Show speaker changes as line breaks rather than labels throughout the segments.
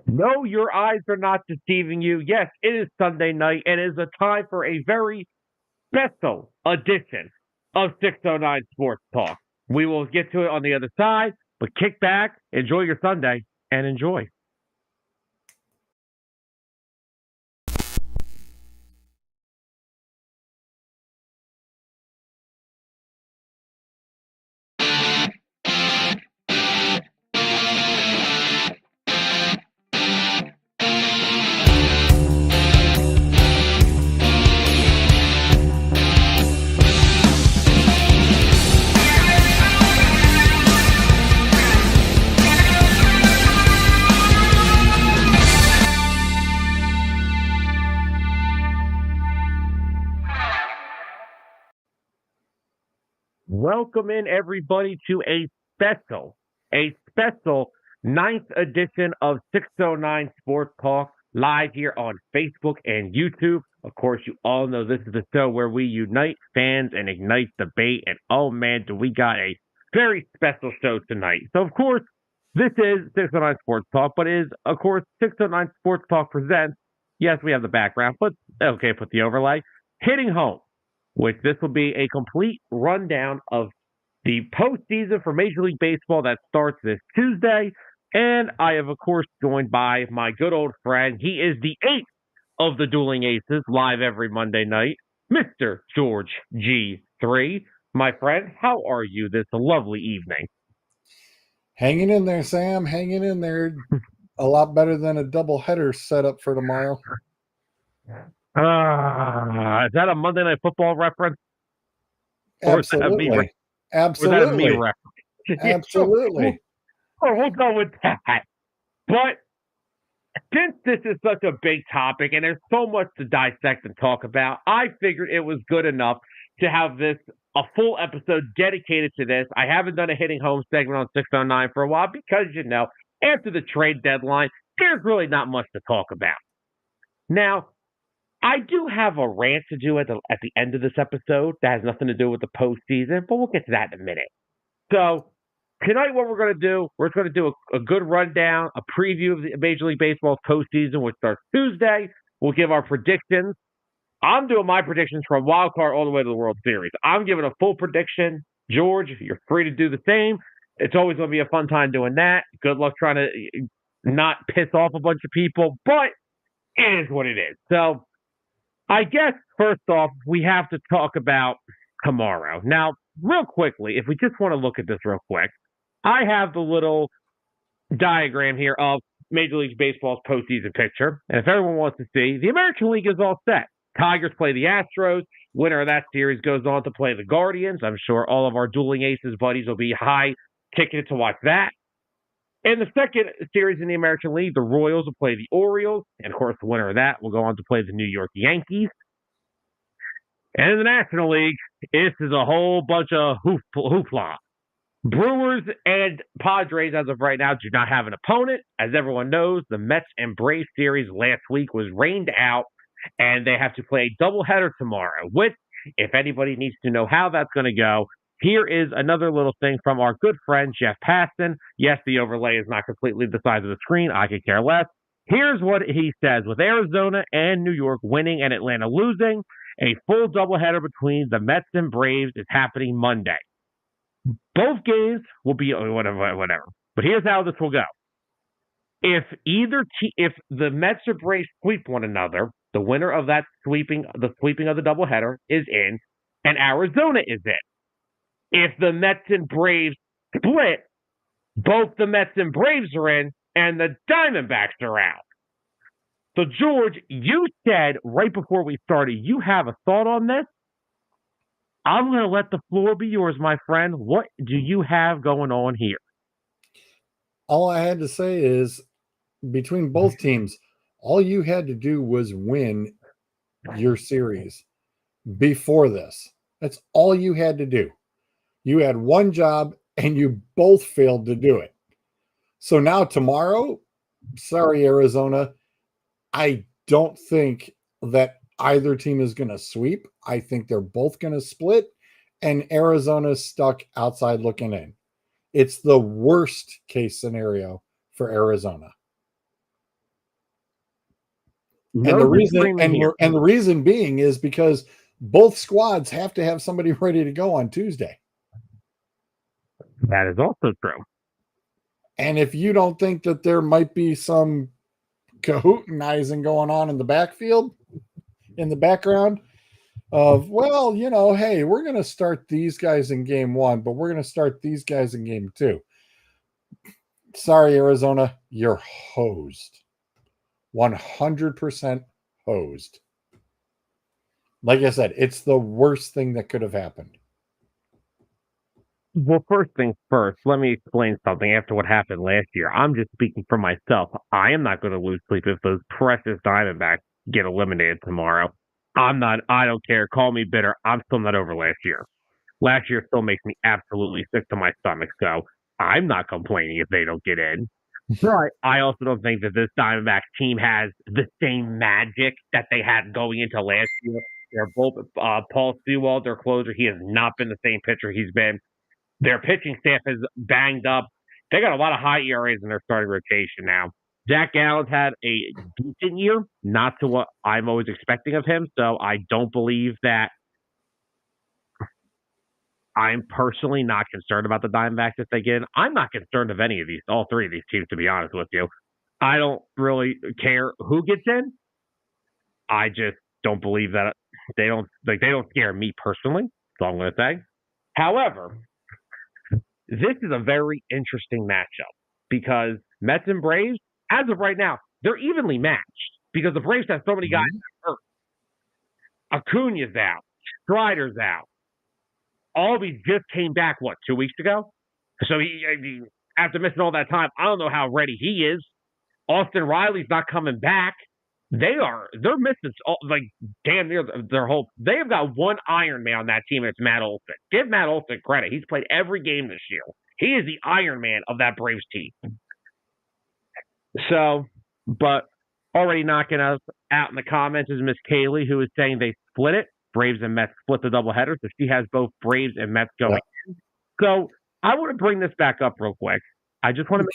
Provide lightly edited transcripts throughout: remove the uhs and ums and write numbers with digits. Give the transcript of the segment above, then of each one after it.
No, your eyes are not deceiving you. Yes, it is Sunday night, and it is a time for a very special edition of 609 Sports Talk. We will get to it on the other side, but kick back, enjoy your Sunday, and enjoy. Welcome in everybody to a special ninth edition of 609 Sports Talk live here on Facebook and YouTube. Of course, you all know this is the show where we unite fans and ignite debate. And oh man, do we got a very special show tonight. So of course, this is 609 Sports Talk, but it is of course 609 Sports Talk presents. Yes, we have the background, but okay, put the overlay. Hitting home, which this will be a complete rundown of the postseason for Major League Baseball that starts this Tuesday. And I am, of course, joined by my good old friend. He is the eighth of the Dueling Aces, live every Monday night, Mr. George G3. My friend, how are you this lovely evening?
Hanging in there, Sam. Hanging in there. A lot better than a doubleheader set up for tomorrow.
Is that a Monday Night Football reference?
Absolutely. Absolutely.
Or is that a me reference?
Absolutely.
We'll go with that. But since this is such a big topic and there's so much to dissect and talk about, I figured it was good enough to have a full episode dedicated to this. I haven't done a hitting home segment on 609 for a while because, after the trade deadline, there's really not much to talk about. Now, I do have a rant to do at the end of this episode that has nothing to do with the postseason, but we'll get to that in a minute. So tonight, what we're going to do, we're going to do a good rundown, a preview of the Major League Baseball's postseason, which starts Tuesday. We'll give our predictions. I'm doing my predictions from wild card all the way to the World Series. I'm giving a full prediction. George, you're free to do the same. It's always going to be a fun time doing that. Good luck trying to not piss off a bunch of people, but it is what it is. So I guess, first off, we have to talk about tomorrow. Now, real quickly, if we just want to look at this real quick, I have the little diagram here of Major League Baseball's postseason picture. And if everyone wants to see, the American League is all set. Tigers play the Astros. Winner of that series goes on to play the Guardians. I'm sure all of our Dueling Aces buddies will be high ticketed to watch that. In the second series in the American League, the Royals will play the Orioles. And, of course, the winner of that will go on to play the New York Yankees. And in the National League, this is a whole bunch of hoopla. Brewers and Padres, as of right now, do not have an opponent. As everyone knows, the Mets and Braves series last week was rained out, and they have to play a doubleheader tomorrow, which, if anybody needs to know how that's going to go, here is another little thing from our good friend, Jeff Paston. Yes, the overlay is not completely the size of the screen. I could care less. Here's what he says. With Arizona and New York winning and Atlanta losing, a full doubleheader between the Mets and Braves is happening Monday. Both games will be whatever. But here's how this will go. If the Mets or Braves sweep one another, the winner of the sweeping of the doubleheader is in, and Arizona is in. If the Mets and Braves split, both the Mets and Braves are in, and the Diamondbacks are out. So, George, you said right before we started, you have a thought on this. I'm going to let the floor be yours, my friend. What do you have going on here?
All I had to say is, between both teams, all you had to do was win your series before this. That's all you had to do. You had one job, and you both failed to do it. So now tomorrow, sorry, Arizona, I don't think that either team is going to sweep. I think they're both going to split, and Arizona's stuck outside looking in. It's the worst case scenario for Arizona. And
No
the
good
reason
screaming here.
and the reason being is because both squads have to have somebody ready to go on Tuesday.
That is also true.
And if you don't think that there might be some cahootinizing going on in the backfield, in the background of, well, hey, we're going to start these guys in game 1, but we're going to start these guys in game 2. Sorry, Arizona, you're hosed. 100% hosed. Like I said, it's the worst thing that could have happened.
Well, first things first, let me explain something after what happened last year. I'm just speaking for myself. I am not going to lose sleep if those precious Diamondbacks get eliminated tomorrow. I don't care. Call me bitter. I'm still not over last year. Last year still makes me absolutely sick to my stomach. So I'm not complaining if they don't get in. But I also don't think that this Diamondbacks team has the same magic that they had going into last year. They're both Paul Sewald, their closer. He has not been the same pitcher he's been. Their pitching staff is banged up. They got a lot of high ERAs in their starting rotation now. Jack Allen's had a decent year, not to what I'm always expecting of him. So I don't believe that. I'm personally not concerned about the Diamondbacks if they get in. I'm not concerned of any of these, all three of these teams, to be honest with you. I don't really care who gets in. I just don't believe that they don't scare me personally. That's all I'm going to say. However, this is a very interesting matchup because Mets and Braves, as of right now, they're evenly matched because the Braves have so many guys hurt. Acuna's out. Strider's out. Albies just came back, 2 weeks ago? So he, after missing all that time, I don't know how ready he is. Austin Riley's not coming back. They're missing damn near their whole. They've got one Iron Man on that team, and it's Matt Olson. Give Matt Olson credit. He's played every game this year. He is the Iron Man of that Braves team. So, but already knocking us out in the comments is Miss Kaylee, who is saying they split it. Braves and Mets split the doubleheader, so she has both Braves and Mets going in. So I want to bring this back up real quick. I just want to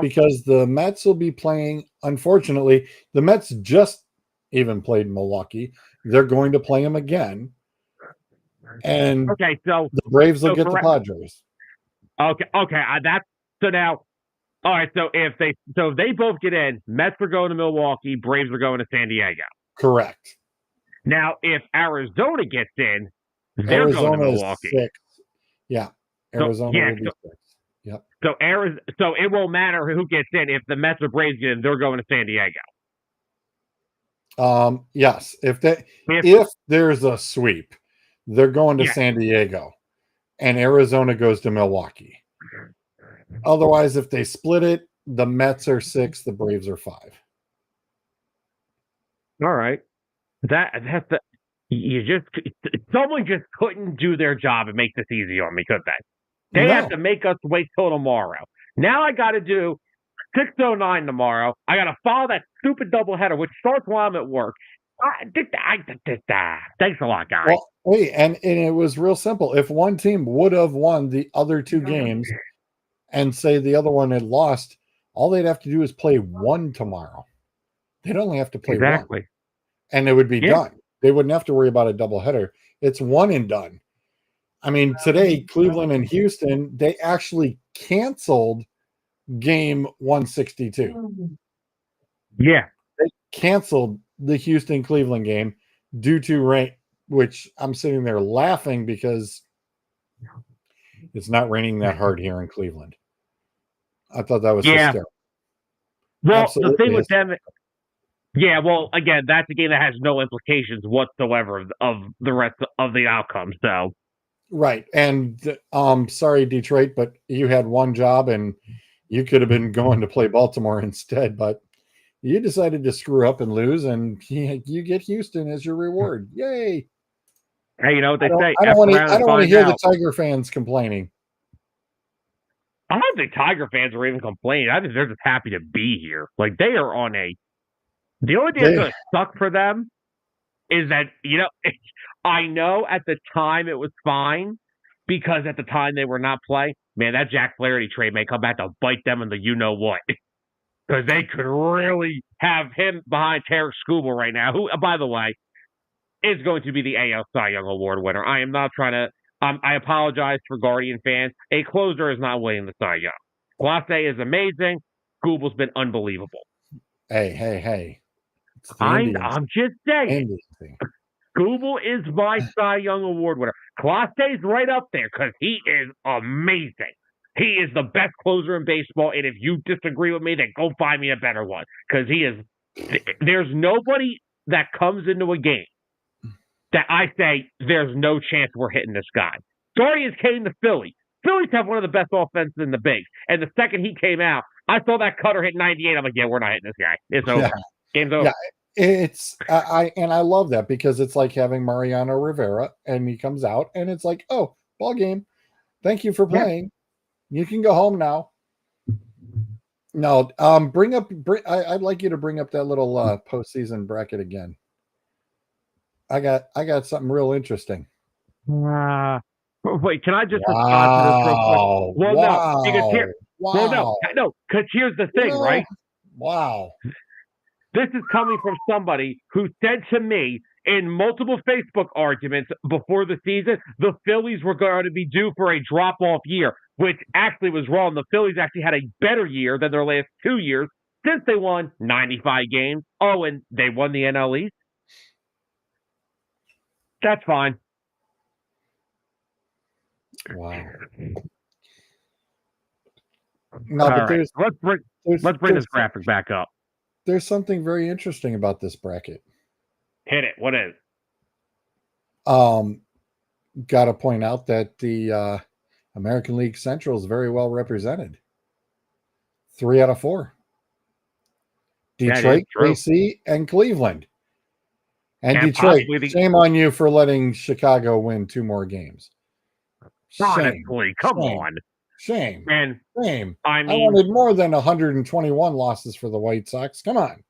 because the Mets will be playing. Unfortunately, the Mets just even played Milwaukee. They're going to play them again, and
so
the Braves will get the Padres.
Okay, that's so now. All right, so if they both get in, Mets are going to Milwaukee, Braves are going to San Diego.
Correct.
Now, if Arizona gets in, they're going to Milwaukee.
6. Yeah, Arizona will be 6. Yep.
So it won't matter who gets in. If the Mets or Braves get in, they're going to San Diego.
Yes. If there's a sweep, they're going to San Diego, and Arizona goes to Milwaukee. Otherwise, if they split it, the Mets are 6, the Braves are 5.
All right. Someone just couldn't do their job and make this easy on me, could they? They have to make us wait till tomorrow. Now I got to do 6:09 tomorrow. I got to follow that stupid doubleheader, which starts while I'm at work. Thanks a lot, guys.
Well, hey, and it was real simple. If one team would have won the other 2 games and say the other one had lost, all they'd have to do is play one tomorrow. They'd only have to play one. And it would be done. They wouldn't have to worry about a doubleheader. It's one and done. I mean, today, Cleveland and Houston, they actually canceled game 162.
Yeah.
They canceled the Houston-Cleveland game due to rain, which I'm sitting there laughing because it's not raining that hard here in Cleveland. I thought that was hysterical.
Well, absolutely the thing with them... Yeah, well, again, that's a game that has no implications whatsoever of the rest of the outcome. So,
right, and sorry, Detroit, but you had one job, and you could have been going to play Baltimore instead, but you decided to screw up and lose, and you get Houston as your reward. Yay!
Hey, you know what they say?
I don't want to hear the Tiger fans complaining.
I don't think Tiger fans are even complaining. I think they're just happy to be here. Like, they are on a... The only thing that's going to suck for them is that, I know at the time it was fine because at the time they were not playing. Man, that Jack Flaherty trade may come back to bite them in the you-know-what. because they could really have him behind Tarek Skubal right now, who, by the way, is going to be the AL Cy Young Award winner. I am not trying to. I apologize for Guardian fans. A closer is not winning the Cy Young. Clase is amazing. Skubal's been unbelievable.
Hey.
I'm just saying.
Thing.
Skubal is my Cy Young Award winner. Clase's right up there because he is amazing. He is the best closer in baseball, and if you disagree with me, then go find me a better one because he is. There's nobody that comes into a game that I say there's no chance we're hitting this guy. Guardians came to Philly. Phillies have one of the best offenses in the bigs, and the second he came out, I saw that cutter hit 98. I'm like, yeah, we're not hitting this guy. It's over. Game's over.
Yeah, I love that because it's like having Mariano Rivera, and he comes out, and it's like, oh, ball game. Thank you for playing. You can go home now. No, I'd like you to bring up that little postseason bracket again. I got something real interesting.
Wait, can I just respond to this real quick? Well, no, because here's the thing, right?
Wow.
This is coming from somebody who said to me in multiple Facebook arguments before the season, the Phillies were going to be due for a drop-off year, which actually was wrong. The Phillies actually had a better year than their last 2 years since they won 95 games. Oh, and they won the NL East. That's fine.
Wow. No, but
right. let's bring this graphic back up.
There's something very interesting about this bracket.
Hit it. What is?
Got to point out that the American League Central is very well represented. 3 out of 4. Detroit, KC, and Cleveland. And Detroit, shame on you for letting Chicago win 2 more games.
Honestly, come on.
Shame.
And
shame.
I
wanted more than 121 losses for the White Sox. Come on.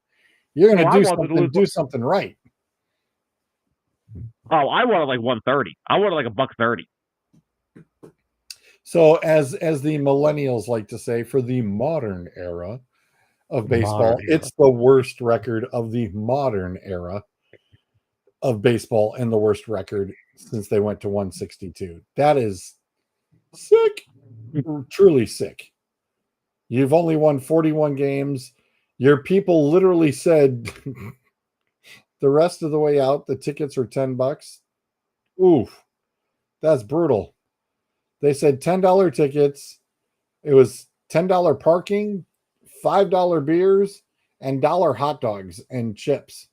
You're going to do something right.
Oh, I wanted like 130. I wanted like $130.
So as the millennials like to say, for the modern era of baseball, it's the worst record of the modern era of baseball and the worst record since they went to 162. That is sick. Truly sick. You've only won 41 games. Your people literally said the rest of the way out, the tickets are $10. Oof. That's brutal. They said $10 tickets. It was $10 parking, $5 beers, and $1 hot dogs and chips.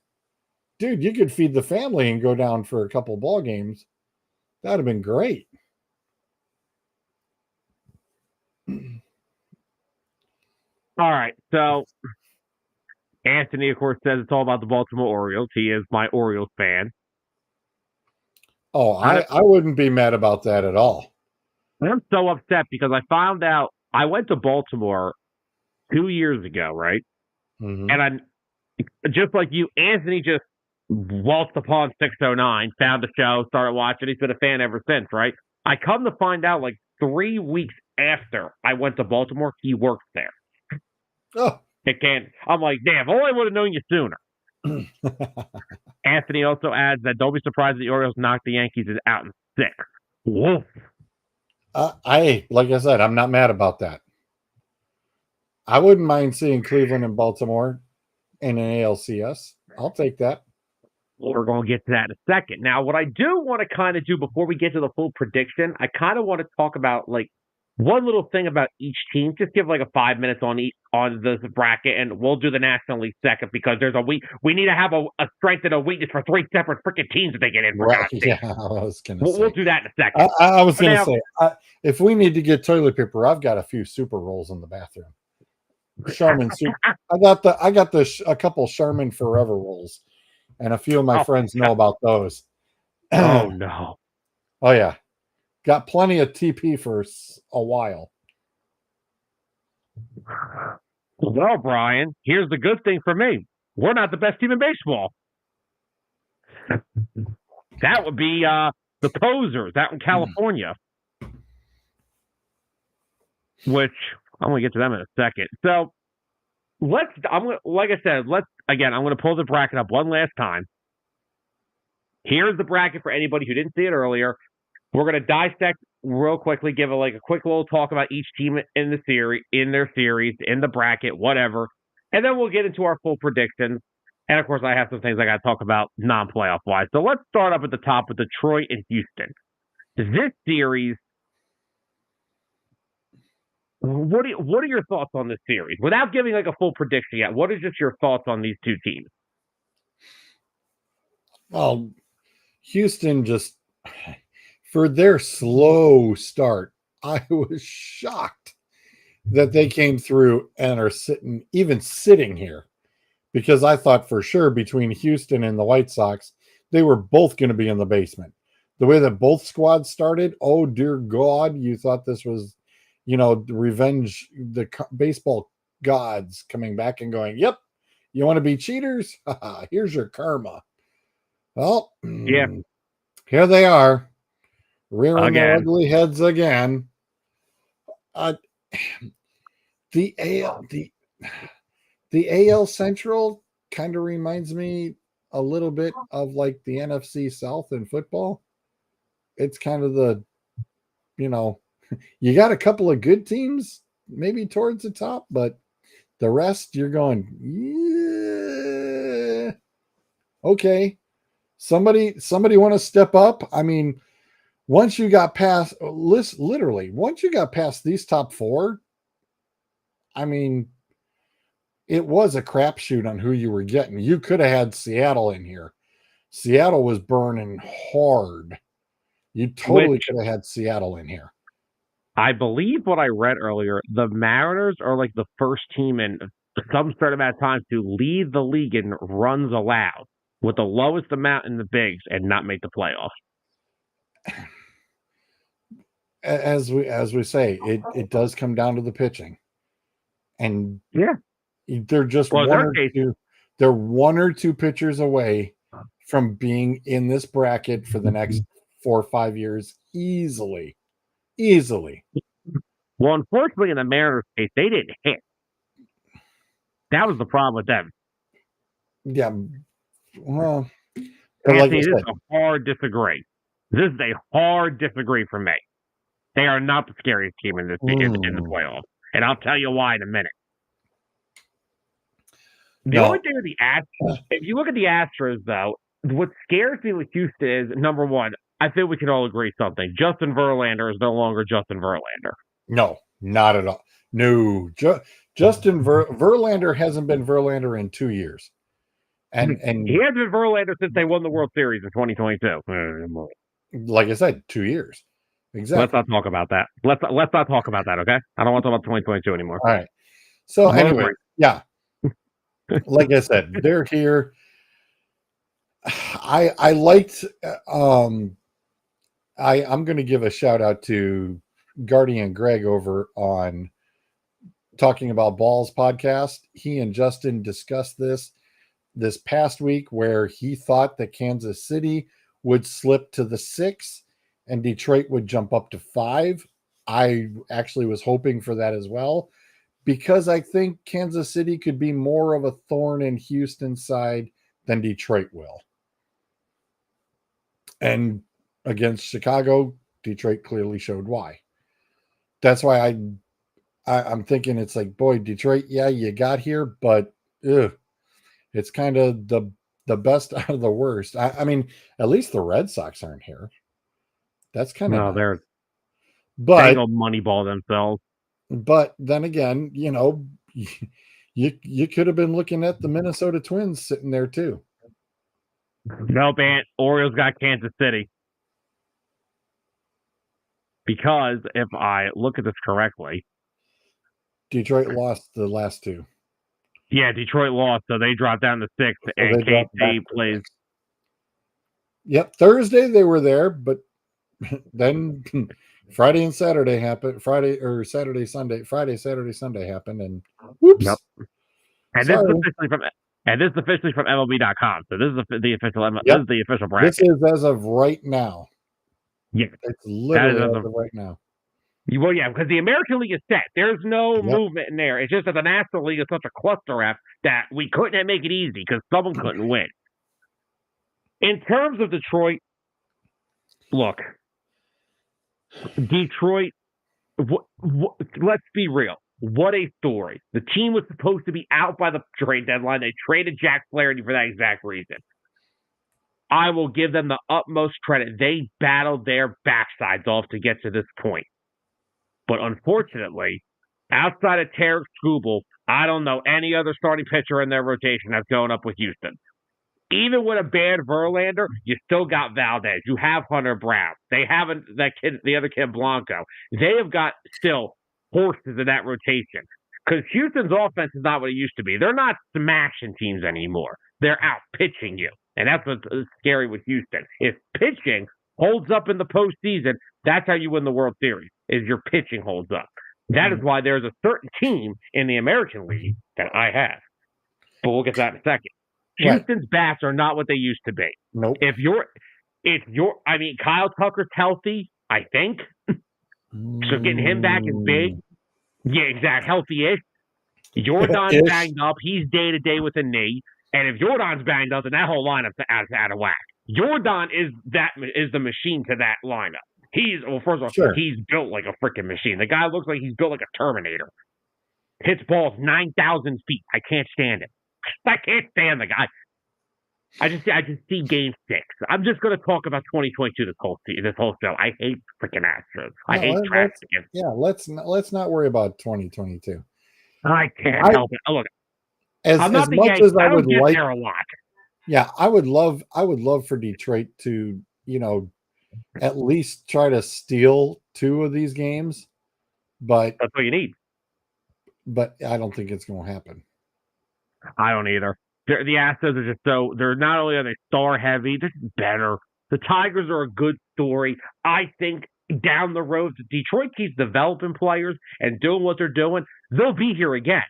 Dude, you could feed the family and go down for a couple ball games. That'd have been great.
All right. So Anthony, of course, says it's all about the Baltimore Orioles. He is my Orioles fan.
Oh, I wouldn't be mad about that at all.
I'm so upset because I found out I went to Baltimore 2 years ago, right?
Mm-hmm.
And I just like you, Anthony just waltzed upon 609, found the show, started watching. He's been a fan ever since, right? I come to find out like 3 weeks after I went to Baltimore, he works there.
Oh.
I'm like, damn, only I would have known you sooner. Anthony also adds that don't be surprised the Orioles knocked the Yankees out in 6. Woof.
Like I said, I'm not mad about that. I wouldn't mind seeing Cleveland and Baltimore in an ALCS. I'll take that.
We're going to get to that in a second. Now, what I do want to kind of do before we get to the full prediction, I kind of want to talk about like one little thing about each team. Just give like a 5 minutes on the bracket, and we'll do the National League second because there's we need to have a strength and a weakness for 3 separate freaking teams that they get in.
Right? Yeah, I was going to say.
We'll do that in a second.
I was going to say, if we need to get toilet paper, I've got a few super rolls in the bathroom. Charmin soup. I got a couple Charmin Forever rolls, and a few of my friends know about those.
Oh no!
Oh yeah, got plenty of TP for a while.
Well, Brian, here's the good thing for me: we're not the best team in baseball. That would be the Posers out in California, which I'm going to get to them in a second. So, like I said, I'm going to pull the bracket up one last time. Here's the bracket for anybody who didn't see it earlier. We're going to dissect real quickly, give a quick little talk about each team in the series, in the bracket, whatever. And then we'll get into our full predictions. And of course, I have some things I got to talk about non-playoff wise. So let's start up at the top with Detroit and Houston. This series, what are your thoughts on this series? Without giving a full prediction yet, what is just your thoughts on these two teams?
Well, Houston just, for their slow start, I was shocked that they came through and are sitting here, because I thought for sure between Houston and the White Sox, they were both going to be in the basement. The way that both squads started, oh dear God, you thought this was, revenge, the baseball gods coming back and going, yep, you want to be cheaters? Here's your karma. Well,
yeah,
here they are, rearing their ugly heads again. The AL Central kind of reminds me a little bit of the NFC South in football. It's kind of the, you got a couple of good teams maybe towards the top, but the rest you're going, yeah, okay. Somebody want to step up? I mean, once you got past these top four, I mean, it was a crapshoot on who you were getting. You could have had Seattle in here. Seattle was burning hard. You totally could have had Seattle in here.
I believe what I read earlier, the Mariners are the first team in some certain amount of time to lead the league in runs allowed, with the lowest amount in the bigs, and not make the playoffs.
As we say, it does come down to the pitching, and
yeah,
they're just they're one or two pitchers away from being in this bracket for the next 4 or 5 years easily.
Well, unfortunately, in the Mariners case, they didn't hit. That was the problem with them.
Yeah. Well,
Anthony, this is a hard disagree. This is a hard disagree for me. They are not the scariest team in the playoffs, and I'll tell you why in a minute. The only thing with the Astros, if you look at the Astros, though, what scares me with Houston is, number one, I think we can all agree something. Justin Verlander is no longer Justin Verlander.
No, not at all. No, Justin Verlander hasn't been Verlander in 2 years. And
he hasn't been Verlander since they won the World Series in 2022.
Like I said, 2 years. Exactly.
Let's not talk about that. Let's not talk about that, okay? I don't want to talk about 2022 anymore.
All right. So anyway, yeah. Like I said, they're here. I liked I'm going to give a shout out to Guardian Greg over on Talking About Balls podcast. He and Justin discussed this past week, where he thought that Kansas City would slip to the 6 and Detroit would jump up to 5. I actually was hoping for that as well, because I think Kansas City could be more of a thorn in Houston's side than Detroit will. And against Chicago, Detroit clearly showed why. That's why I'm thinking it's boy, Detroit, yeah, you got here, but it's kind of the best out of the worst. I mean, at least the Red Sox aren't here. That's kind of
they're
but
go moneyball themselves.
But then again, you could have been looking at the Minnesota Twins sitting there too.
Nope, Orioles got Kansas City. Because if I look at this correctly,
Detroit lost the last 2.
Yeah, Detroit lost, so they dropped down to 6, and KC plays.
Yep, Thursday they were there, but then Friday and Saturday happened. Friday, Saturday, Sunday happened, and whoops.
Yep. And this is officially from MLB.com. So this is the official. This is the official bracket.
This is as of right now.
Yeah,
it's literally as of right now.
Well, yeah, because the American League is set. There's no
Yep.
movement in there. It's just that the National League is such a cluster F that we couldn't make it easy because someone couldn't win. In terms of Detroit, look, Detroit, let's be real. What a story. The team was supposed to be out by the trade deadline. They traded Jack Flaherty for that exact reason. I will give them the utmost credit. They battled their backsides off to get to this point. But unfortunately, outside of Tarek Skubal, I don't know any other starting pitcher in their rotation that's going up with Houston. Even with a bad Verlander, you still got Valdez. You have Hunter Brown. They haven't that kid, the other kid Blanco. They have got still horses in that rotation. Because Houston's offense is not what it used to be. They're not smashing teams anymore. They're out pitching you. And that's what's scary with Houston. If pitching holds up in the postseason, that's how you win the World Series, is your pitching holds up. That is why there's a certain team in the American League that I have. But we'll get to that in a second. Houston's bats are not what they used to be.
Nope.
I mean, Kyle Tucker's healthy, I think. So getting him back is big. Yeah, exactly. Healthy-ish. Jordan's banged up. He's day-to-day with a knee. And if Jordan's banged up, then that whole lineup's out of whack. Jordan is the machine to that lineup. First of all, he's built like a freaking machine. The guy looks like he's built like a Terminator. Hits balls 9,000 feet. I can't stand it. I can't stand the guy. I just see Game 6. I'm just going to talk about 2022 this whole show. I hate freaking Astros. I hate trash.
Yeah, let's not worry about 2022.
I can't help it. Look,
as much as I would like
there a lot.
Yeah, I would love for Detroit to, at least try to steal 2 of these games, but
that's what you need.
But I don't think it's going to happen.
I don't either. The Astros are just they're not only are they star heavy, they're better. The Tigers are a good story. I think down the road, if Detroit keeps developing players and doing what they're doing, they'll be here again.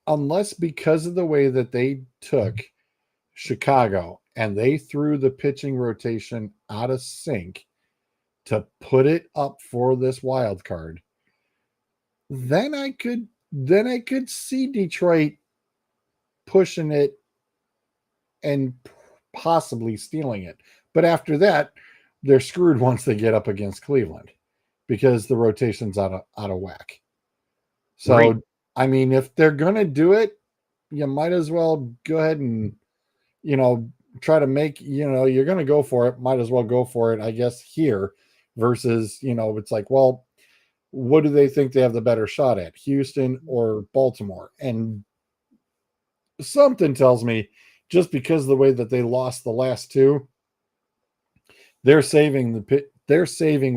Unless because of the way that they took Chicago and they threw the pitching rotation out of sync to put it up for this wild card, then I could see Detroit pushing it and possibly stealing it. But after that, they're screwed once they get up against Cleveland because the rotation's out of whack. So, right. I mean, if they're going to do it, you might as well go ahead and, try to make, you're going to go for it. Might as well go for it, I guess, here versus, it's like, well, what do they think they have the better shot at, Houston or Baltimore? And something tells me just because of the way that they lost the last 2, they're saving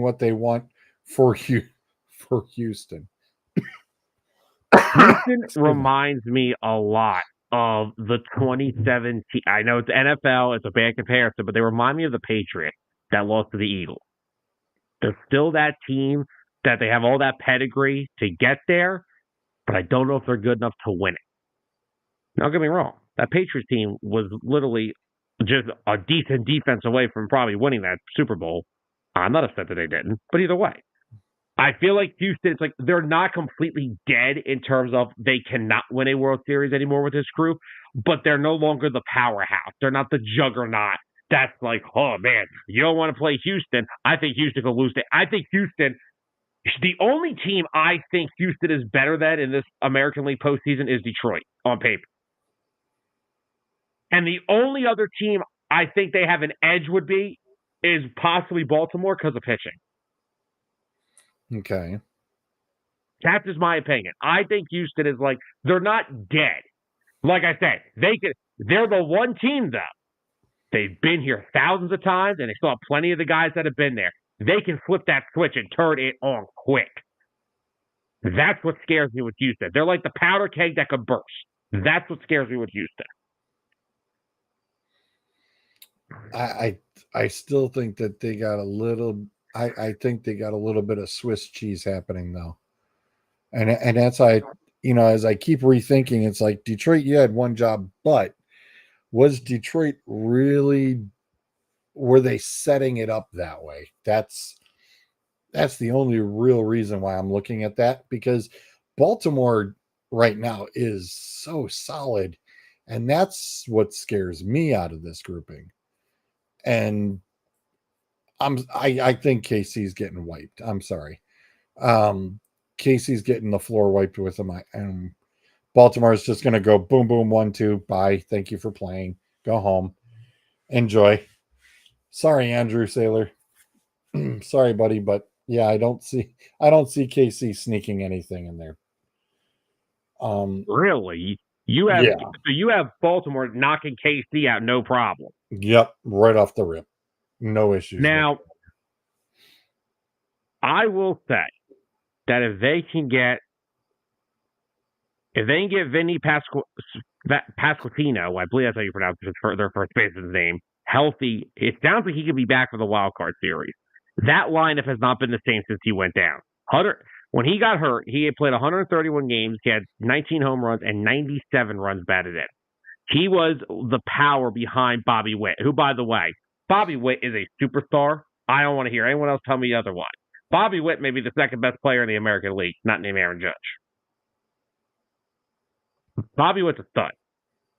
what they want for Houston.
Houston reminds me a lot of the 2017. I know it's NFL, it's a bad comparison, but they remind me of the Patriots that lost to the Eagles. They're still that team that they have all that pedigree to get there, but I don't know if they're good enough to win it. Don't get me wrong. That Patriots team was literally just a decent defense away from probably winning that Super Bowl. I'm not upset that they didn't, but either way. I feel like Houston, it's like they're not completely dead in terms of they cannot win a World Series anymore with this group, but they're no longer the powerhouse. They're not the juggernaut. That's like, oh, man, you don't want to play Houston. I think Houston could lose it. I think Houston, the only team I think Houston is better than in this American League postseason is Detroit on paper. And the only other team I think they have an edge is possibly Baltimore because of pitching.
Okay.
That's just my opinion. I think Houston is like, they're not dead. Like I said, they're the one team, though. They've been here thousands of times, and they still have plenty of the guys that have been there. They can flip that switch and turn it on quick. That's what scares me with Houston. They're like the powder keg that could burst. That's what scares me with Houston.
I still think that they got a little. I think they got a little bit of Swiss cheese happening though, and that's as I keep rethinking, it's like Detroit. You had one job, but was Detroit really were they setting it up that way? That's the only real reason why I'm looking at that, because Baltimore right now is so solid, and that's what scares me out of this grouping. And I think KC's getting wiped. I'm sorry. Casey's getting the floor wiped with them. And Baltimore is just going to go boom, boom, 1-2. Bye. Thank you for playing. Go home. Enjoy. Sorry, Andrew Saylor. Sorry, buddy, but yeah, I don't see KC sneaking anything in there.
Really?
Yeah.
You have Baltimore knocking KC out, no problem.
Yep, right off the rip. No issues.
Now, I will say that if they can get Vinny Pasquantino, I believe that's how you pronounce their first baseman's name, healthy, it sounds like he could be back for the wild card series. That lineup has not been the same since he went down. When he got hurt, he had played 131 games. He had 19 home runs and 97 runs batted in. He was the power behind Bobby Witt, who, by the way, Bobby Witt is a superstar. I don't want to hear anyone else tell me otherwise. Bobby Witt may be the second best player in the American League, not named Aaron Judge. Bobby Witt's a stud.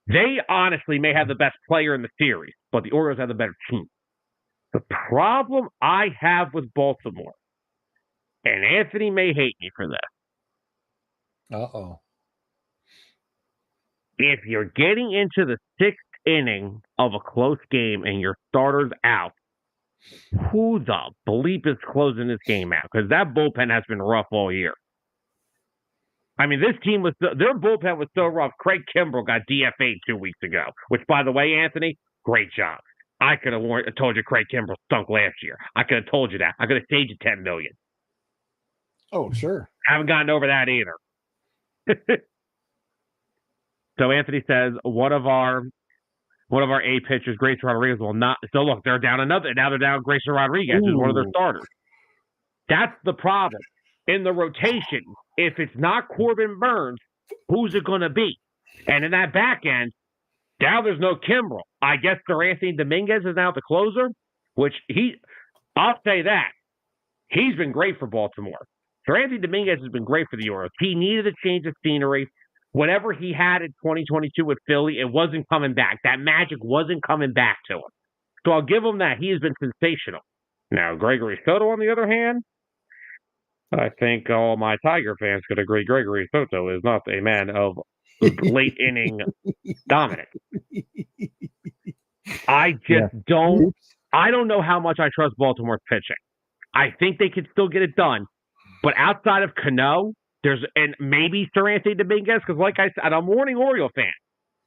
They honestly may have the best player in the series, but the Orioles have the better team. The problem I have with Baltimore, and Anthony may hate me for this.
Uh-oh.
If you're getting into the sixth inning of a close game and your starter's out, who the bleep is closing this game out? Because that bullpen has been rough all year. I mean, this team their bullpen was so rough. Craig Kimbrell got DFA'd 2 weeks ago, which, by the way, Anthony, great job. I could have told you Craig Kimbrell stunk last year. I could have told you that. I could have saved you $10 million.
Oh, sure.
I haven't gotten over that either. So Anthony says one of our A pitchers, Grayson Rodriguez, will not. So look, they're down another. Now they're down Grayson Rodriguez, who's one of their starters. That's the problem. In the rotation, if it's not Corbin Burns, who's it going to be? And in that back end, now there's no Kimbrell. I guess Anthony Dominguez is now the closer, which I'll say that. He's been great for Baltimore. Anthony Dominguez has been great for the Orioles. He needed a change of scenery. Whatever he had in 2022 with Philly, it wasn't coming back. That magic wasn't coming back to him. So I'll give him that. He has been sensational. Now, Gregory Soto, on the other hand, I think all my Tiger fans could agree Gregory Soto is not a man of late inning dominance. I just don't know how much I trust Baltimore's pitching. I think they could still get it done. But outside of Cano, and maybe Anthony Dominguez, because like I said, I'm a warning Oriole fan.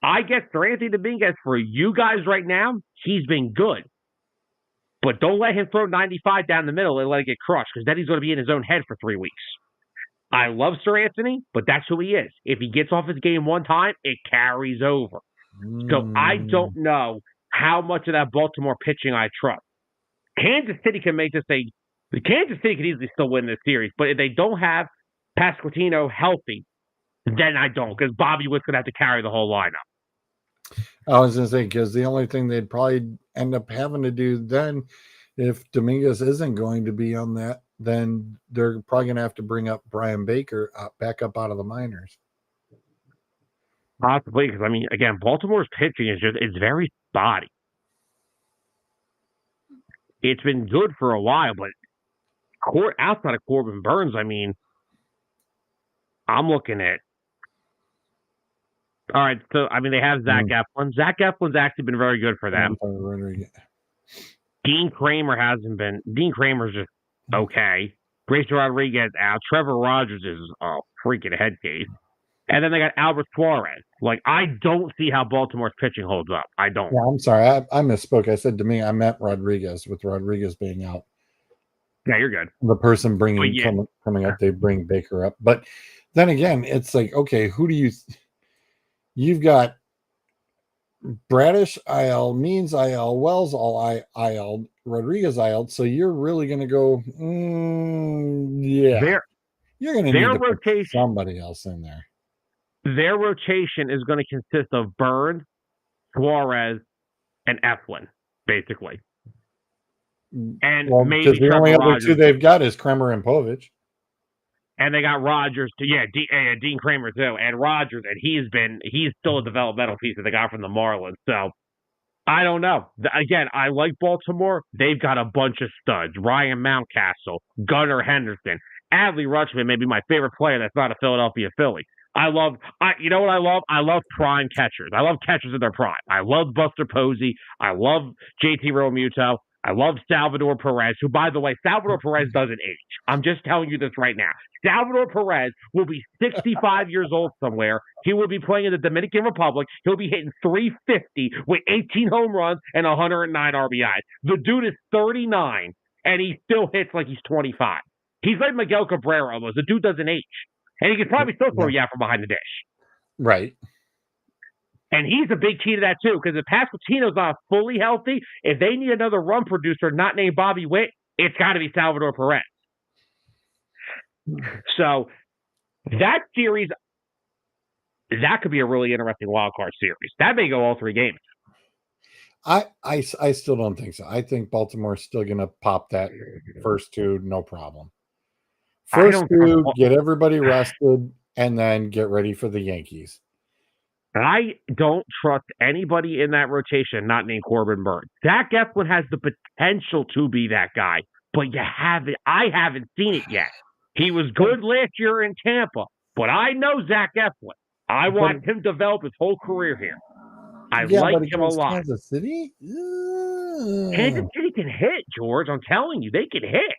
I guess Anthony Dominguez, for you guys right now, he's been good. But don't let him throw 95 down the middle and let it get crushed, because then he's going to be in his own head for 3 weeks. I love Anthony, but that's who he is. If he gets off his game one time, it carries over. So I don't know how much of that Baltimore pitching I trust. Kansas City can make this Kansas City could easily still win this series, but if they don't have Pasquantino healthy, then I don't, because Bobby Witt's going to have to carry the whole lineup.
I was going to say, because the only thing they'd probably end up having to do then, if Dominguez isn't going to be on that, then they're probably going to have to bring up Brian Baker back up out of the minors.
Possibly, because, I mean, again, Baltimore's pitching it's very spotty. It's been good for a while, but outside of Corbin Burns, I mean, I'm looking at. All right, so I mean they have Zach Eflin. Zach Eflin's actually been very good for them. Dean Kramer hasn't been. Dean Kramer's just okay. Grayson Rodriguez out. Trevor Rogers is a freaking head case. And then they got Albert Suarez. Like, I don't see how Baltimore's pitching holds up. I don't.
Yeah, I'm sorry. I misspoke. I said I meant Rodriguez, with Rodriguez being out.
Yeah, you're good.
The person coming up, they bring Baker up. But then again, it's like, okay, who do you've got Bradish IL, Means IL, Wells IL, Rodriguez IL. So you're really going to go, yeah. You're going to need to put somebody else in there.
Their rotation is going to consist of Burns, Suarez, and Eflin, basically. and
Well, because
maybe
the only
Trevor
other two
Rogers.
they've got is Kremer and Povich.
And they got Rogers too. Yeah, Dean Kramer too, and Rogers, and he's still a developmental piece that they got from the Marlins. So I don't know. Again, I like Baltimore. They've got a bunch of studs: Ryan Mountcastle, Gunnar Henderson, Adley Rutschman, maybe my favorite player that's not a Philadelphia Philly. You know what I love? I love prime catchers. I love catchers in their prime. I love Buster Posey. I love JT Realmuto. I love Salvador Perez, who, by the way, Salvador Perez doesn't age. I'm just telling you this right now. Salvador Perez will be 65 years old somewhere. He will be playing in the Dominican Republic. He'll be hitting 350 with 18 home runs and 109 RBIs. The dude is 39, and he still hits like he's 25. He's like Miguel Cabrera almost. The dude doesn't age. And he can probably still throw you out from behind the dish.
Right.
And he's a big key to that, too, because if Pasquantino's not fully healthy, if they need another run producer not named Bobby Witt, it's got to be Salvador Perez. So that series, that could be a really interesting wild card series. That may go all 3 games.
I still don't think so. I think Baltimore's still going to pop that first 2, no problem. First 2, get everybody rested, and then get ready for the Yankees.
I don't trust anybody in that rotation not named Corbin Burns. Zach Eflin has the potential to be that guy, but I haven't seen it yet. He was good last year in Tampa, but I know Zach Eflin. I watched him develop his whole career here. I like him a lot.
Kansas City?
Kansas City can hit, George. I'm telling you, they can hit.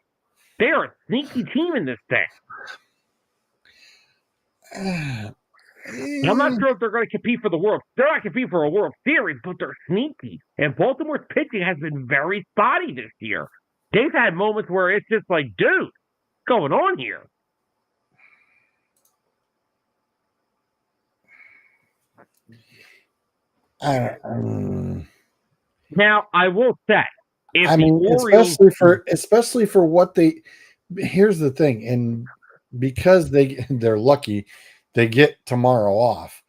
They're a sneaky team in this thing. I'm not sure if they're going to compete for the World. They're not competing for a World Series, but they're sneaky. And Baltimore's pitching has been very spotty this year. They've had moments where it's just like, dude, what's going on here? Now, I will say,
especially for what they. Here's the thing, and because they're lucky, they get tomorrow off.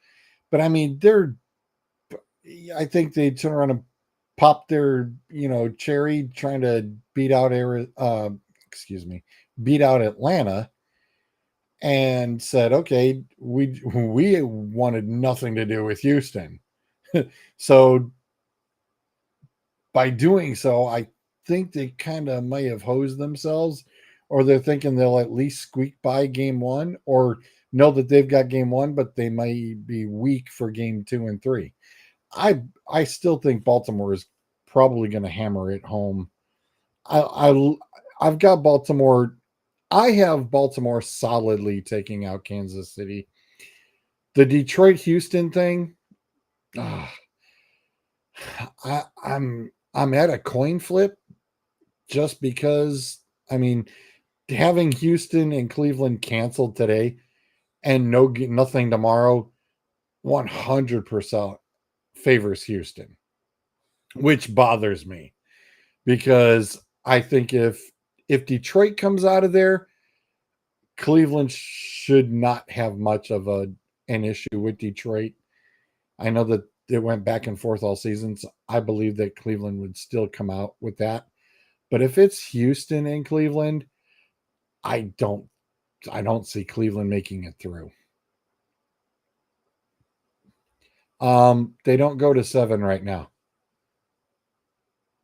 But I mean, I think they turn around and pop their cherry trying to beat out Atlanta, and said, okay, we wanted nothing to do with Houston. So by doing so, I think they kind of might have hosed themselves, or they're thinking they'll at least squeak by game 1, or know that they've got game 1, but they might be weak for game 2 and 3. I still think Baltimore is probably going to hammer it home. I've got Baltimore. I have Baltimore solidly taking out Kansas City. The Detroit-Houston thing, I'm at a coin flip, just because, I mean, having Houston and Cleveland canceled today and nothing tomorrow 100% favors Houston, which bothers me, because I think if Detroit comes out of there, Cleveland should not have much of an issue with Detroit. I know that it went back and forth all season, so I believe that Cleveland would still come out with that. But if it's Houston and Cleveland, I don't see Cleveland making it through. They don't go to 7 right now.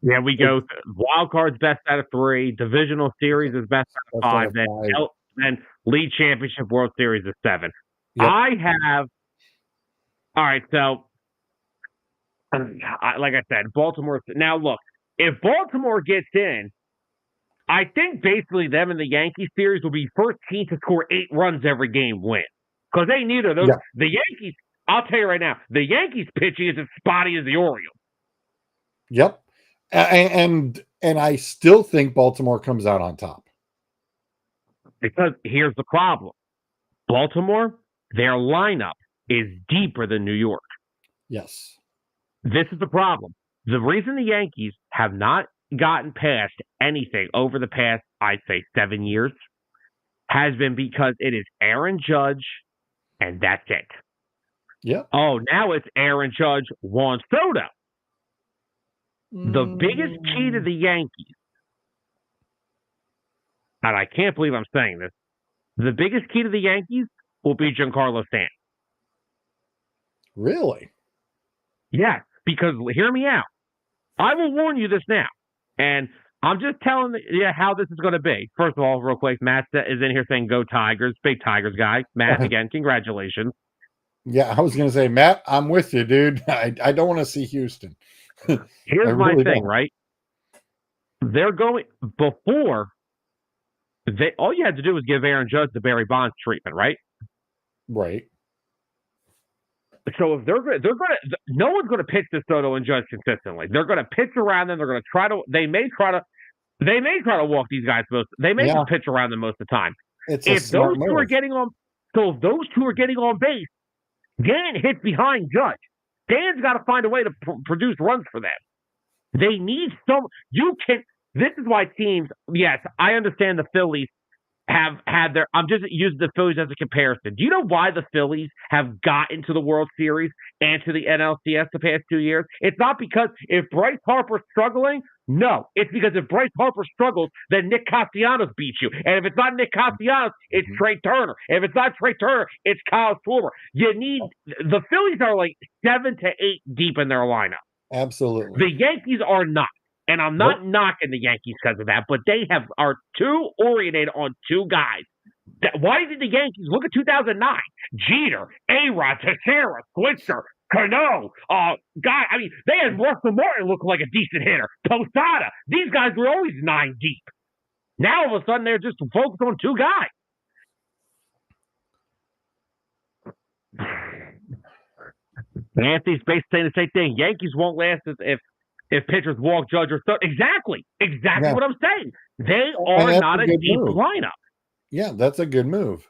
Yeah, we go wild cards best out of 3, divisional series is best out of 5, then league championship World Series is 7. Yep. All right, so like I said, Baltimore. Now look, if Baltimore gets in, I think basically them and the Yankees series will be first team to score 8 runs every game win, because they neither of those. Yeah. The Yankees, I'll tell you right now, the Yankees pitching is as spotty as the Orioles.
Yep. And I still think Baltimore comes out on top.
Because here's the problem. Baltimore, their lineup is deeper than New York.
Yes.
This is the problem. The reason the Yankees have not gotten past anything over the past, I'd say, 7 years has been because it is Aaron Judge, and that's it.
Yeah.
Oh, now it's Aaron Judge, Juan Soto. The biggest key to the Yankees and I can't believe I'm saying this, the biggest key to the Yankees will be Giancarlo Stanton.
Really?
Yes, because hear me out. I will warn you this now, and I'm just telling you how this is going to be. First of all, real quick, Matt is in here saying "Go Tigers," big Tigers guy. Matt, again, congratulations.
Yeah, I was going to say, Matt, I'm with you, dude. I don't want to see Houston.
Here's my thing, right? They're going before. All you had to do was give Aaron Judge the Barry Bonds treatment, right?
Right.
So if they're going to, no one's going to pitch to Soto and Judge consistently. They're going to pitch around them. They're going to try to. They may try to walk these guys most. They may just pitch around them most of the time. If those two are getting on, so if those two are getting on base, Dan hits behind Judge. Dan's got to find a way to produce runs for them. They need some. You can. This is why teams. Yes, I understand the Phillies have had their. I'm just using the Phillies as a comparison. Do you know why the Phillies have gotten to the World Series and to the NLCS the past 2 years? It's not because if Bryce Harper's struggling. No, it's because if Bryce Harper struggles, then Nick Castellanos beats you. And if it's not Nick Castellanos, it's Trey Turner. If it's not Trey Turner, it's Kyle Schwarber. You need the Phillies are like 7 to 8 deep in their lineup.
Absolutely.
The Yankees are not. And I'm not knocking the Yankees because of that, but they are too oriented on two guys. Why did the Yankees look at 2009? Jeter, A-Rod, Teixeira, Switzer, Cano, they had Russell Martin look like a decent hitter. Posada. These guys were always 9 deep. Now all of a sudden they're just focused on two guys. Anthony's basically saying the same thing. Yankees won't last if pitchers walk Judge or Soto. Exactly what I'm saying. They are not a deep lineup.
Yeah, that's a good move.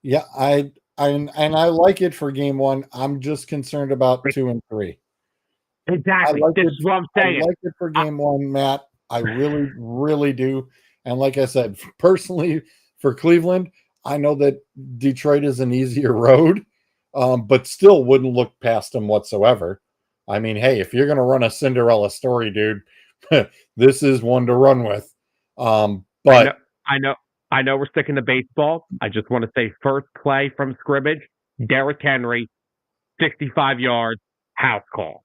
Yeah, I like it for game one. I'm just concerned about 2 and 3.
Exactly. This is what I'm saying.
I like it for game one, Matt. I really, really do. And like I said, personally, for Cleveland, I know that Detroit is an easier road, but still wouldn't look past them whatsoever. I mean, hey, if you're going to run a Cinderella story, dude, this is one to run with. But
I know we're sticking to baseball. I just want to say first play from scrimmage, Derrick Henry, 65 yards, house call.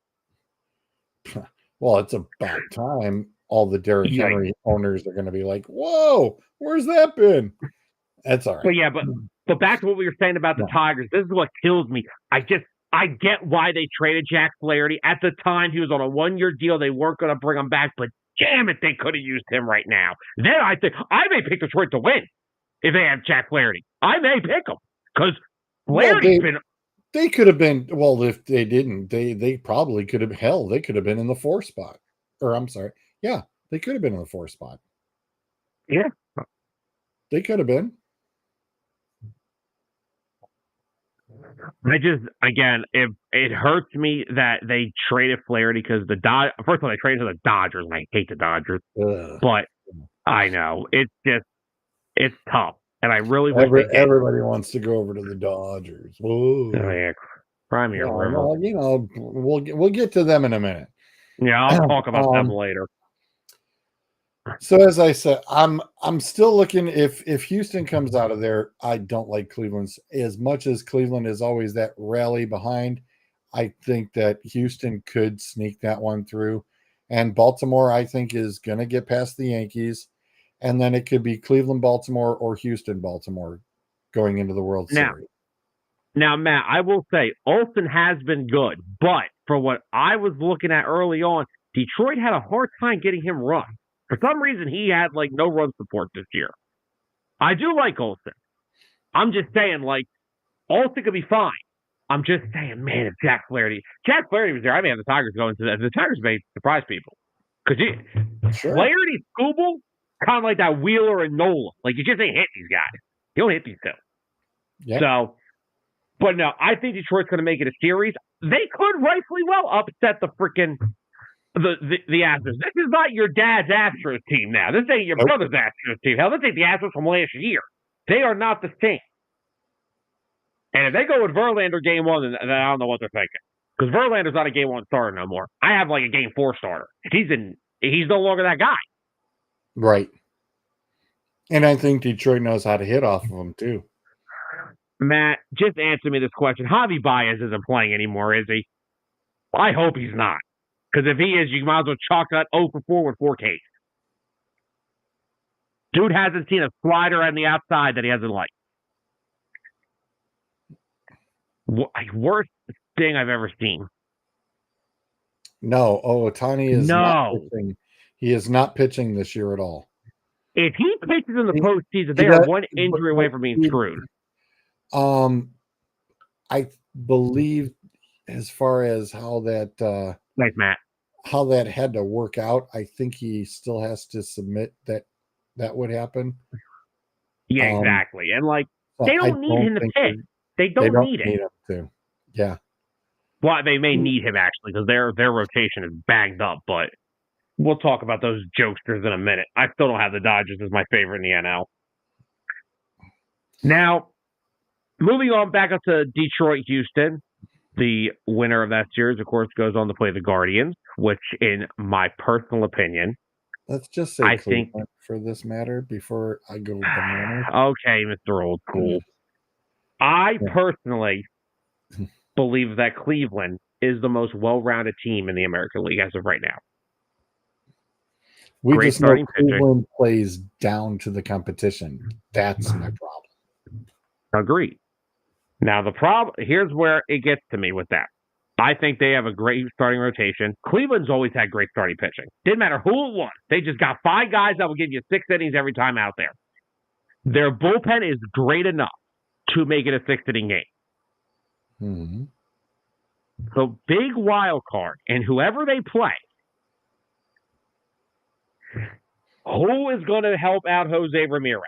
Well, it's about time all the Derrick Henry owners are going to be like, whoa, where's that been? That's all right.
So, yeah, but back to what we were saying about the Tigers. This is what kills me. I get why they traded Jack Flaherty. At the time, he was on a 1-year deal. They weren't going to bring him back, but damn it, they could have used him right now. Then I think I may pick Detroit to win if they have Jack Flaherty. I may pick him because Flaherty's been.
They could have been. Well, if they didn't, they probably could have. Hell, they could have been in the 4 spot. Or I'm sorry. Yeah, they could have been in the 4 spot.
Yeah,
they could have been.
If it hurts me that they traded Flaherty because first of all, they traded to the Dodgers, and I hate the Dodgers. But I know it's tough, and I really
everybody wants to go over to the Dodgers. Whoa,
prime here,
we'll get to them in a minute.
Yeah, I'll talk about them later.
So as I said, I'm still looking. If Houston comes out of there, I don't like Cleveland's as much as Cleveland is always that rally behind. I think that Houston could sneak that one through, and Baltimore I think is going to get past the Yankees, and then it could be Cleveland, Baltimore, or Houston, Baltimore, going into the World Series.
Now, Matt, I will say Olsen has been good, but for what I was looking at early on, Detroit had a hard time getting him run. For some reason, he had no run support this year. I do like Olsen. I'm just saying, Olsen could be fine. I'm just saying, man, if Jack Flaherty was there, I may have the Tigers going to that. The Tigers may surprise people because Flaherty, Skubal, kind of like that Wheeler and Nola. You just ain't hit these guys. You don't hit these two.
Yep.
So, but no, I think Detroit's going to make it a series. They could rightfully well upset the freaking. The Astros. This is not your dad's Astros team now. This ain't your brother's Astros team. Hell, this ain't the Astros from last year. They are not the same. And if they go with Verlander game one, then I don't know what they're thinking. Because Verlander's not a game one starter no more. I have a game 4 starter. He's no longer that guy.
Right. And I think Detroit knows how to hit off of them too.
Matt, just answer me this question. Javi Baez isn't playing anymore, is he? I hope he's not. Because if he is, you might as well chalk that 0 for 4 with 4 Ks. Dude hasn't seen a slider on the outside that he hasn't liked. Worst thing I've ever seen.
No, Ohtani is not pitching. He is not pitching this year at all.
If he pitches in the postseason, they are one injury away from being screwed.
I believe, as far as how that
nice, Matt.
How that had to work out, I think he still has to submit that would happen.
Yeah, exactly. And they don't need him to pitch. They don't need
him to. Yeah.
Well, they may need him actually because their rotation is banged up, but we'll talk about those jokesters in a minute. I still don't have the Dodgers as my favorite in the NL. Now, moving on back up to Detroit, Houston, the winner of that series, of course, goes on to play the Guardians, which, in my personal opinion,
let's just say I think for this matter before I go down.
Okay, Mr. Old School. I personally believe that Cleveland is the most well-rounded team in the American League as of right now.
We just know Cleveland plays down to the competition. That's my problem.
Agreed. Now, the problem, here's where it gets to me with that. I think they have a great starting rotation. Cleveland's always had great starting pitching. Didn't matter who it was. They just got 5 guys that will give you 6 innings every time out there. Their bullpen is great enough to make it a 6-inning game.
Mm-hmm.
So, big wild card, and whoever they play, who is going to help out Jose Ramirez?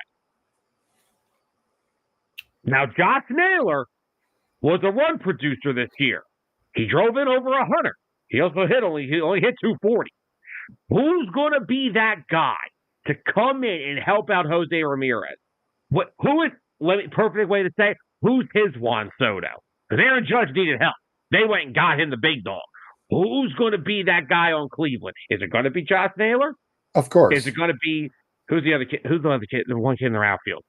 Now, Josh Naylor was a run producer this year. He drove in over 100. He also only hit 240. Who's going to be that guy to come in and help out Jose Ramirez? Perfect way to say it, who's his Juan Soto? Because Aaron Judge needed help. They went and got him the big dog. Who's going to be that guy on Cleveland? Is it going to be Josh Naylor?
Of course.
Is it going to be who's the other kid? Who's the other kid? The one kid in their outfield.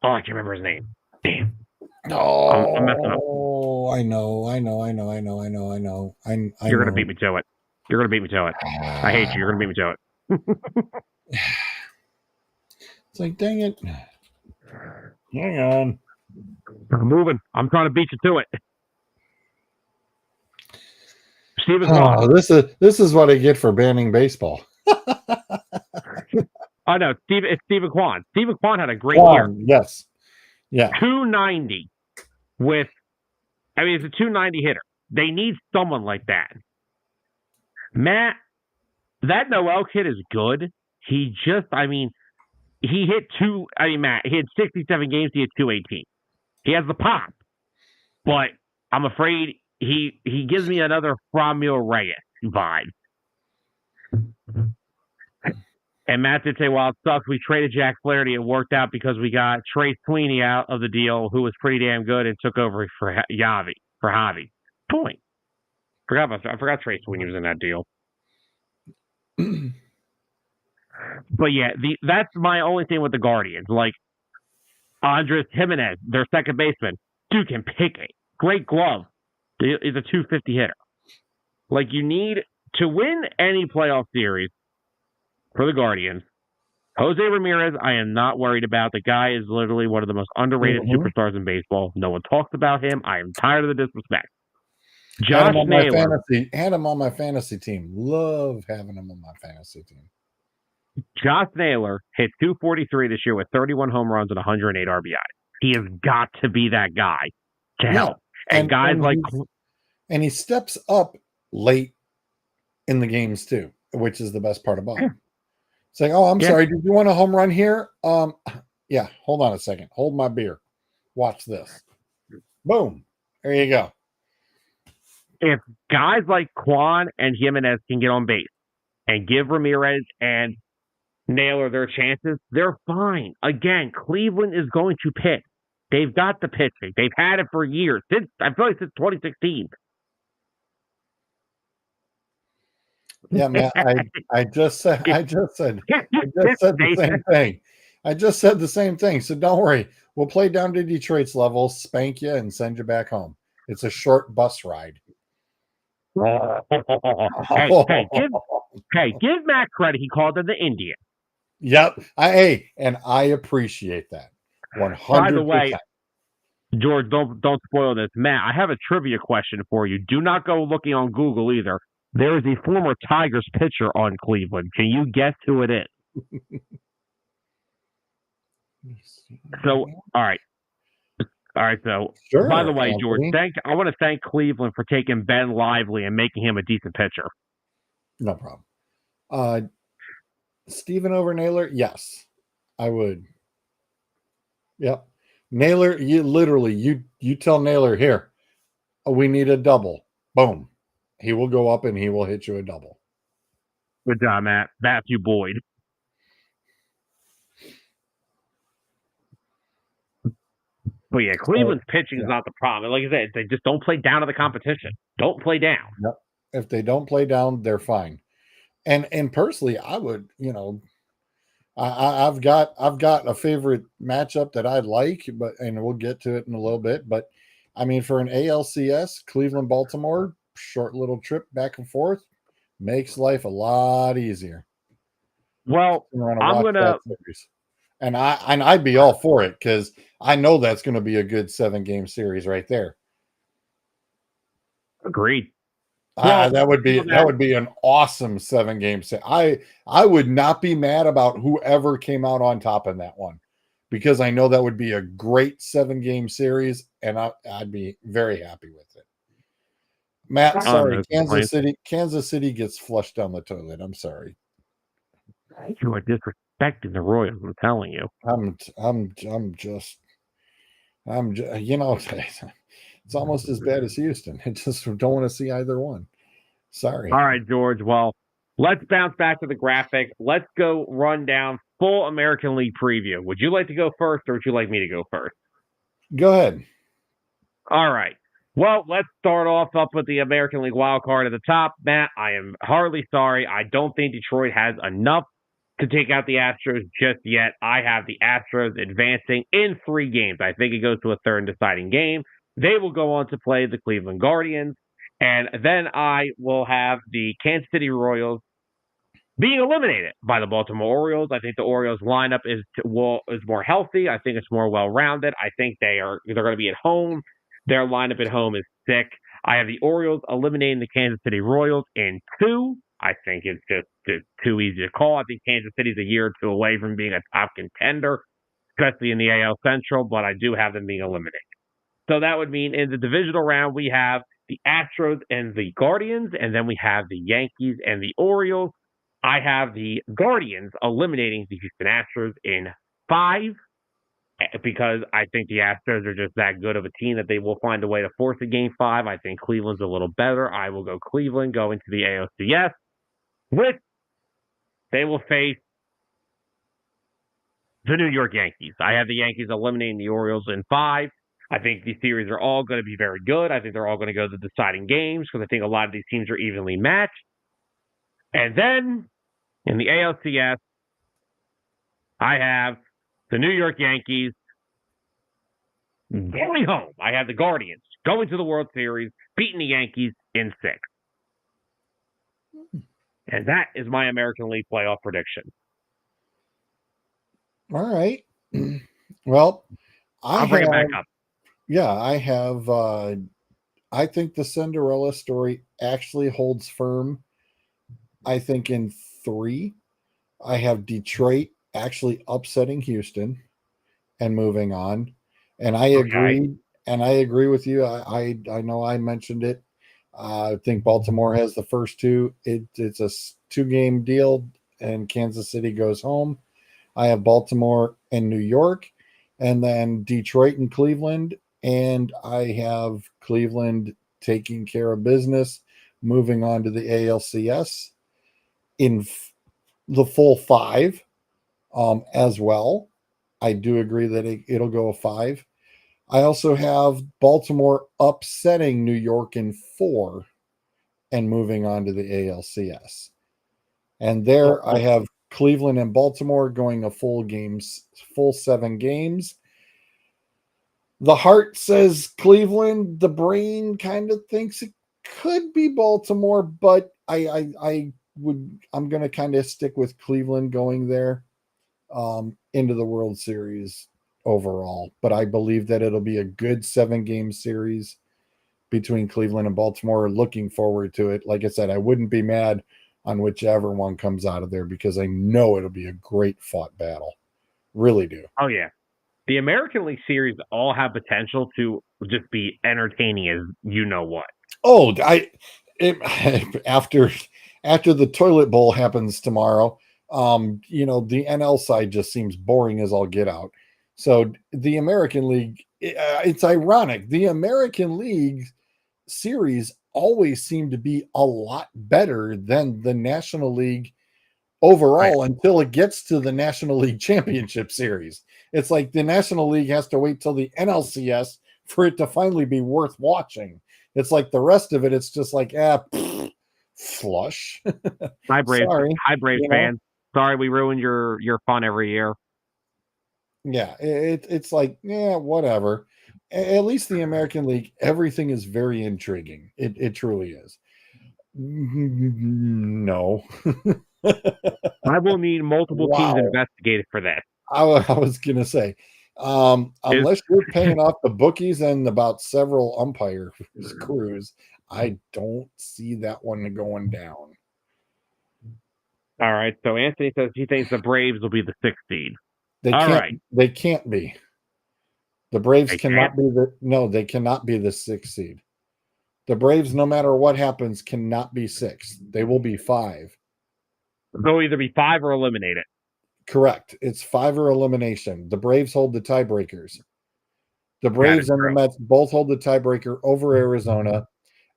Oh, I can't remember his name. Damn.
Oh,
I'm messing up.
I know.
You're going to beat me to it. I hate you. You're going to beat me to it.
It's like, dang it. Hang on.
I'm moving. I'm trying to beat you to it. Steven Kwan.
This is what I get for banning baseball.
Oh, no. It's Steven Kwan. Steven Kwan had a great year.
Yes. Yeah.
290 it's a 290 hitter. They need someone like that. Matt, that Noel kid is good. He hit Matt, he had 67 games, he had 218. He has the pop. But I'm afraid he gives me another Framil Reyes vibe. And Matt did say, well, it sucks. We traded Jack Flaherty. It worked out because we got Trey Sweeney out of the deal, who was pretty damn good, and took over for Javi. Point. I forgot Trey Sweeney was in that deal. But yeah, that's my only thing with the Guardians. Like, Andres Jimenez, their second baseman, dude can pick a great glove. He's a 250 hitter. Like, you need to win any playoff series for the Guardians. Jose Ramirez, I am not worried about. The guy is literally one of the most underrated superstars in baseball. No one talks about him. I am tired of the disrespect. Josh Naylor.
Had him on my fantasy team. Love having him on my fantasy team.
Josh Naylor hit 243 this year with 31 home runs and 108 RBI. He has got to be that guy to help. And guys
and he steps up late in the games too, which is the best part about him. Saying, "Oh, I'm sorry. Did you want a home run here? Yeah. Hold on a second. Hold my beer. Watch this. Boom. There you go."
If guys like Kwan and Jimenez can get on base and give Ramirez and Naylor their chances, they're fine. Again, Cleveland is going to pitch. They've got the pitching. They've had it for years. Since 2016.
Yeah, man. I just said the same thing. I just said the same thing. So don't worry. We'll play down to Detroit's level, spank you, and send you back home. It's a short bus ride.
Give Matt credit. He called them the Indian.
Yep. And I appreciate that. 100%.
By the way, George, don't spoil this. Matt, I have a trivia question for you. Do not go looking on Google either. There is a former Tigers pitcher on Cleveland. Can you guess who it is? So, all right. So,
sure,
by the way,
Anthony.
George, I want to thank Cleveland for taking Ben Lively and making him a decent pitcher.
No problem. Steven over Naylor? Yes, I would. Yep. Naylor, you tell Naylor, here, we need a double. Boom. He will go up and he will hit you a double.
Good job, Matt. Matthew Boyd. But yeah, Cleveland's pitching is not the problem. Like I said, they just don't play down to the competition. Don't play down.
Yep. If they don't play down, they're fine. And personally, I would, I've got a favorite matchup that I like, and we'll get to it in a little bit. But I mean, for an ALCS, Cleveland, Baltimore, short little trip back and forth makes life a lot easier.
Well, I'm gonna,
and I'd be all for it because I know that's going to be a good 7-game series right there.
Agreed.
That would be an awesome 7-game set. I would not be mad about whoever came out on top in that one, because I know that would be a great 7-game series, and I'd be very happy with it. Matt, sorry, Kansas City gets flushed down the toilet. I'm sorry.
You are disrespecting the Royals. I'm telling you.
It's almost as bad as Houston. I just don't want to see either one. Sorry.
All right, George. Well, let's bounce back to the graphic. Let's go run down full American League preview. Would you like to go first, or would you like me to go first?
Go ahead.
All right. Well, let's start off up with the American League wild card at the top. Matt, I am hardly sorry. I don't think Detroit has enough to take out the Astros just yet. I have the Astros advancing in 3 games. I think it goes to a third and deciding game. They will go on to play the Cleveland Guardians, and then I will have the Kansas City Royals being eliminated by the Baltimore Orioles. I think the Orioles lineup is more healthy. I think it's more well-rounded. I think they're going to be at home. Their lineup at home is sick. I have the Orioles eliminating the Kansas City Royals in 2. I think it's just too easy to call. I think Kansas City's a year or 2 away from being a top contender, especially in the AL Central, but I do have them being eliminated. So that would mean in the divisional round, we have the Astros and the Guardians, and then we have the Yankees and the Orioles. I have the Guardians eliminating the Houston Astros in 5, because I think the Astros are just that good of a team that they will find a way to force a game 5. I think Cleveland's a little better. I will go Cleveland going to the ALCS, which they will face the New York Yankees. I have the Yankees eliminating the Orioles in 5. I think these series are all going to be very good. I think they're all going to go to the deciding games because I think a lot of these teams are evenly matched. And then in the ALCS, I have the New York Yankees going home. I have the Guardians going to the World Series, beating the Yankees in 6. And that is my American League playoff prediction.
All right. Well,
I'll bring it back up.
Yeah, I have. I think the Cinderella story actually holds firm. I think in 3, I have Detroit actually upsetting Houston and moving on. And I agree. Okay. And I agree with you. I know I mentioned it. I think Baltimore has the first 2. It's a 2-game deal, and Kansas City goes home. I have Baltimore and New York, and then Detroit and Cleveland. And I have Cleveland taking care of business, moving on to the ALCS in the full 5 as well. I do agree that it'll go a 5. I also have Baltimore upsetting New York in 4 and moving on to the ALCS. And there I have Cleveland and Baltimore going a full 7 games. The heart says Cleveland. The brain kind of thinks it could be Baltimore, but I'm going to kind of stick with Cleveland going there into the World Series overall. But I believe that it'll be a good 7-game series between Cleveland and Baltimore. Looking forward to it. Like I said, I wouldn't be mad on whichever one comes out of there because I know it'll be a great fought battle. Really do.
Oh, yeah. The American League Series all have potential to just be entertaining as you know what.
Oh, after the toilet bowl happens tomorrow, the NL side just seems boring as all get out. So the American League, it's ironic. The American League series always seem to be a lot better than the National League overall until it gets to the National League Championship Series. It's like the National League has to wait till the NLCS for it to finally be worth watching. It's like the rest of it, it's just like, flush.
Hi, Braves.
Sorry,
Hi, Braves fans. Sorry we ruined your fun every year.
Yeah, it's like, whatever. At least the American League, everything is very intriguing. It truly is. No.
I will need multiple teams investigated for this.
I was going to say, unless you're paying off the bookies and about several umpire crews, I don't see that one going down.
All right. So Anthony says he thinks the Braves will be the 6th seed.
They can't be. The Braves cannot be they cannot be the 6th seed. The Braves, no matter what happens, cannot be 6th. They will be 5.
They'll either be 5 or eliminated.
Correct. It's 5 or elimination. The Braves hold the tiebreakers. The Braves and the Mets both hold the tiebreaker over Arizona,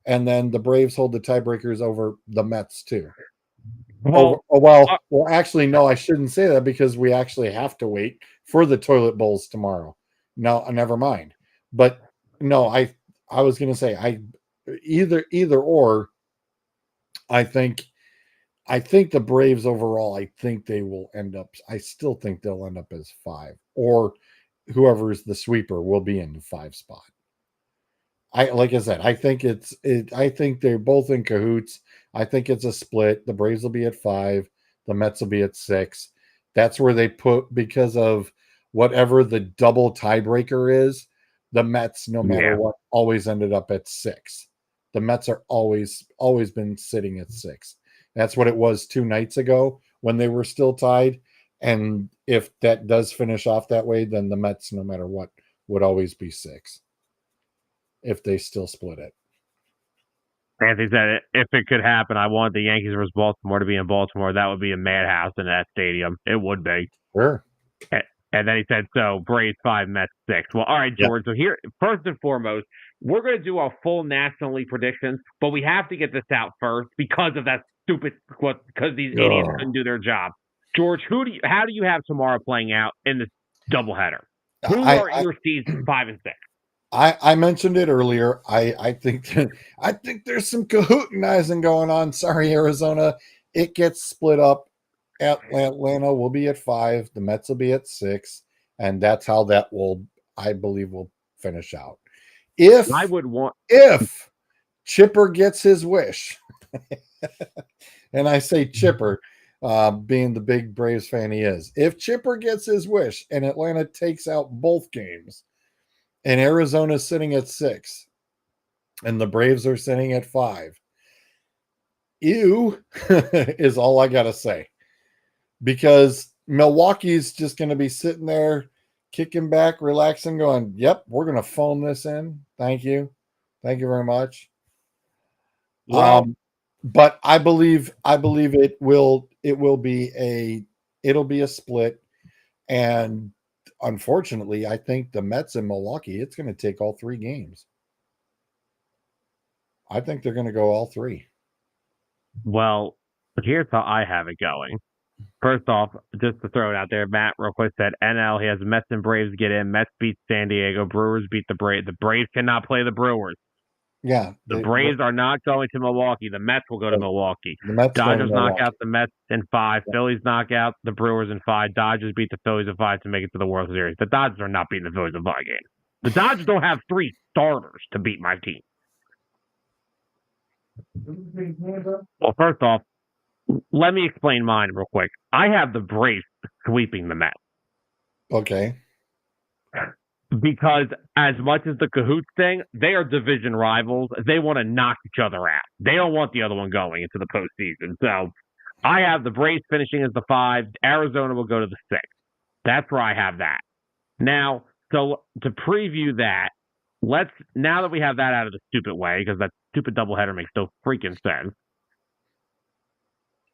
and then the Braves hold the tiebreakers over the Mets too. Well, actually, no, I shouldn't say that because we actually have to wait for the toilet bowls tomorrow. No, never mind. But no, I was going to say either or. I think the Braves overall, I think they will end up. I still think they'll end up as 5, or whoever is the sweeper will be in the 5 spot. Like I said, I think I think they're both in cahoots. I think it's a split. The Braves will be at 5. The Mets will be at 6. That's where they put, because of whatever the double tiebreaker is, the Mets, no matter what, always ended up at 6. The Mets are always been sitting at 6. That's what it was 2 nights ago when they were still tied. And if that does finish off that way, then the Mets, no matter what, would always be 6 if they still split it.
Anthony said, if it could happen, I want the Yankees versus Baltimore to be in Baltimore. That would be a madhouse in that stadium. It would be.
Sure.
And then he said, so Braves 5, Mets 6. Well, all right, George. So here, first and foremost, we're going to do our full National League predictions, but we have to get this out first because of that because these idiots couldn't do their job. George, how do you have tomorrow playing out in this doubleheader? Who are your seeds 5 and 6?
I mentioned it earlier. I think there's some cahootinizing going on. Sorry, Arizona. It gets split up. Atlanta will be at 5. The Mets will be at 6, and that's how that I believe, will finish out. If Chipper gets his wish, and I say Chipper, being the big Braves fan he is. If Chipper gets his wish and Atlanta takes out both games, and Arizona's sitting at 6, and the Braves are sitting at 5, ew is all I gotta say. Because Milwaukee's just going to be sitting there, kicking back, relaxing, going, yep, we're going to phone this in. Thank you. Thank you very much. Well, but I believe it'll be a split. And unfortunately, I think the Mets in Milwaukee, it's going to take all 3 games. I think they're going to go all 3.
Well, here's how I have it going. First off, just to throw it out there, Matt real quick said NL, he has Mets and Braves get in. Mets beat San Diego. Brewers beat the Braves. The Braves cannot play the Brewers.
Yeah.
The Braves are not going to Milwaukee. The Mets will go to Milwaukee.
The Mets going to
Dodgers knock
Milwaukee.
out the Mets in 5. Phillies knock out the Brewers in 5. Dodgers beat the Phillies in 5 to make it to the World Series. The Dodgers are not beating the Phillies in 5 games. The Dodgers don't have 3 starters to beat my team. Well, first off, let me explain mine real quick. I have the Braves sweeping the Mets.
Okay.
Because as much as the cahoots thing, they are division rivals. They want to knock each other out. They don't want the other one going into the postseason. So I have the Braves finishing as the 5. Arizona will go to the 6. That's where I have that. Now, so to preview that, now that we have that out of the stupid way, because that stupid doubleheader makes no freaking sense,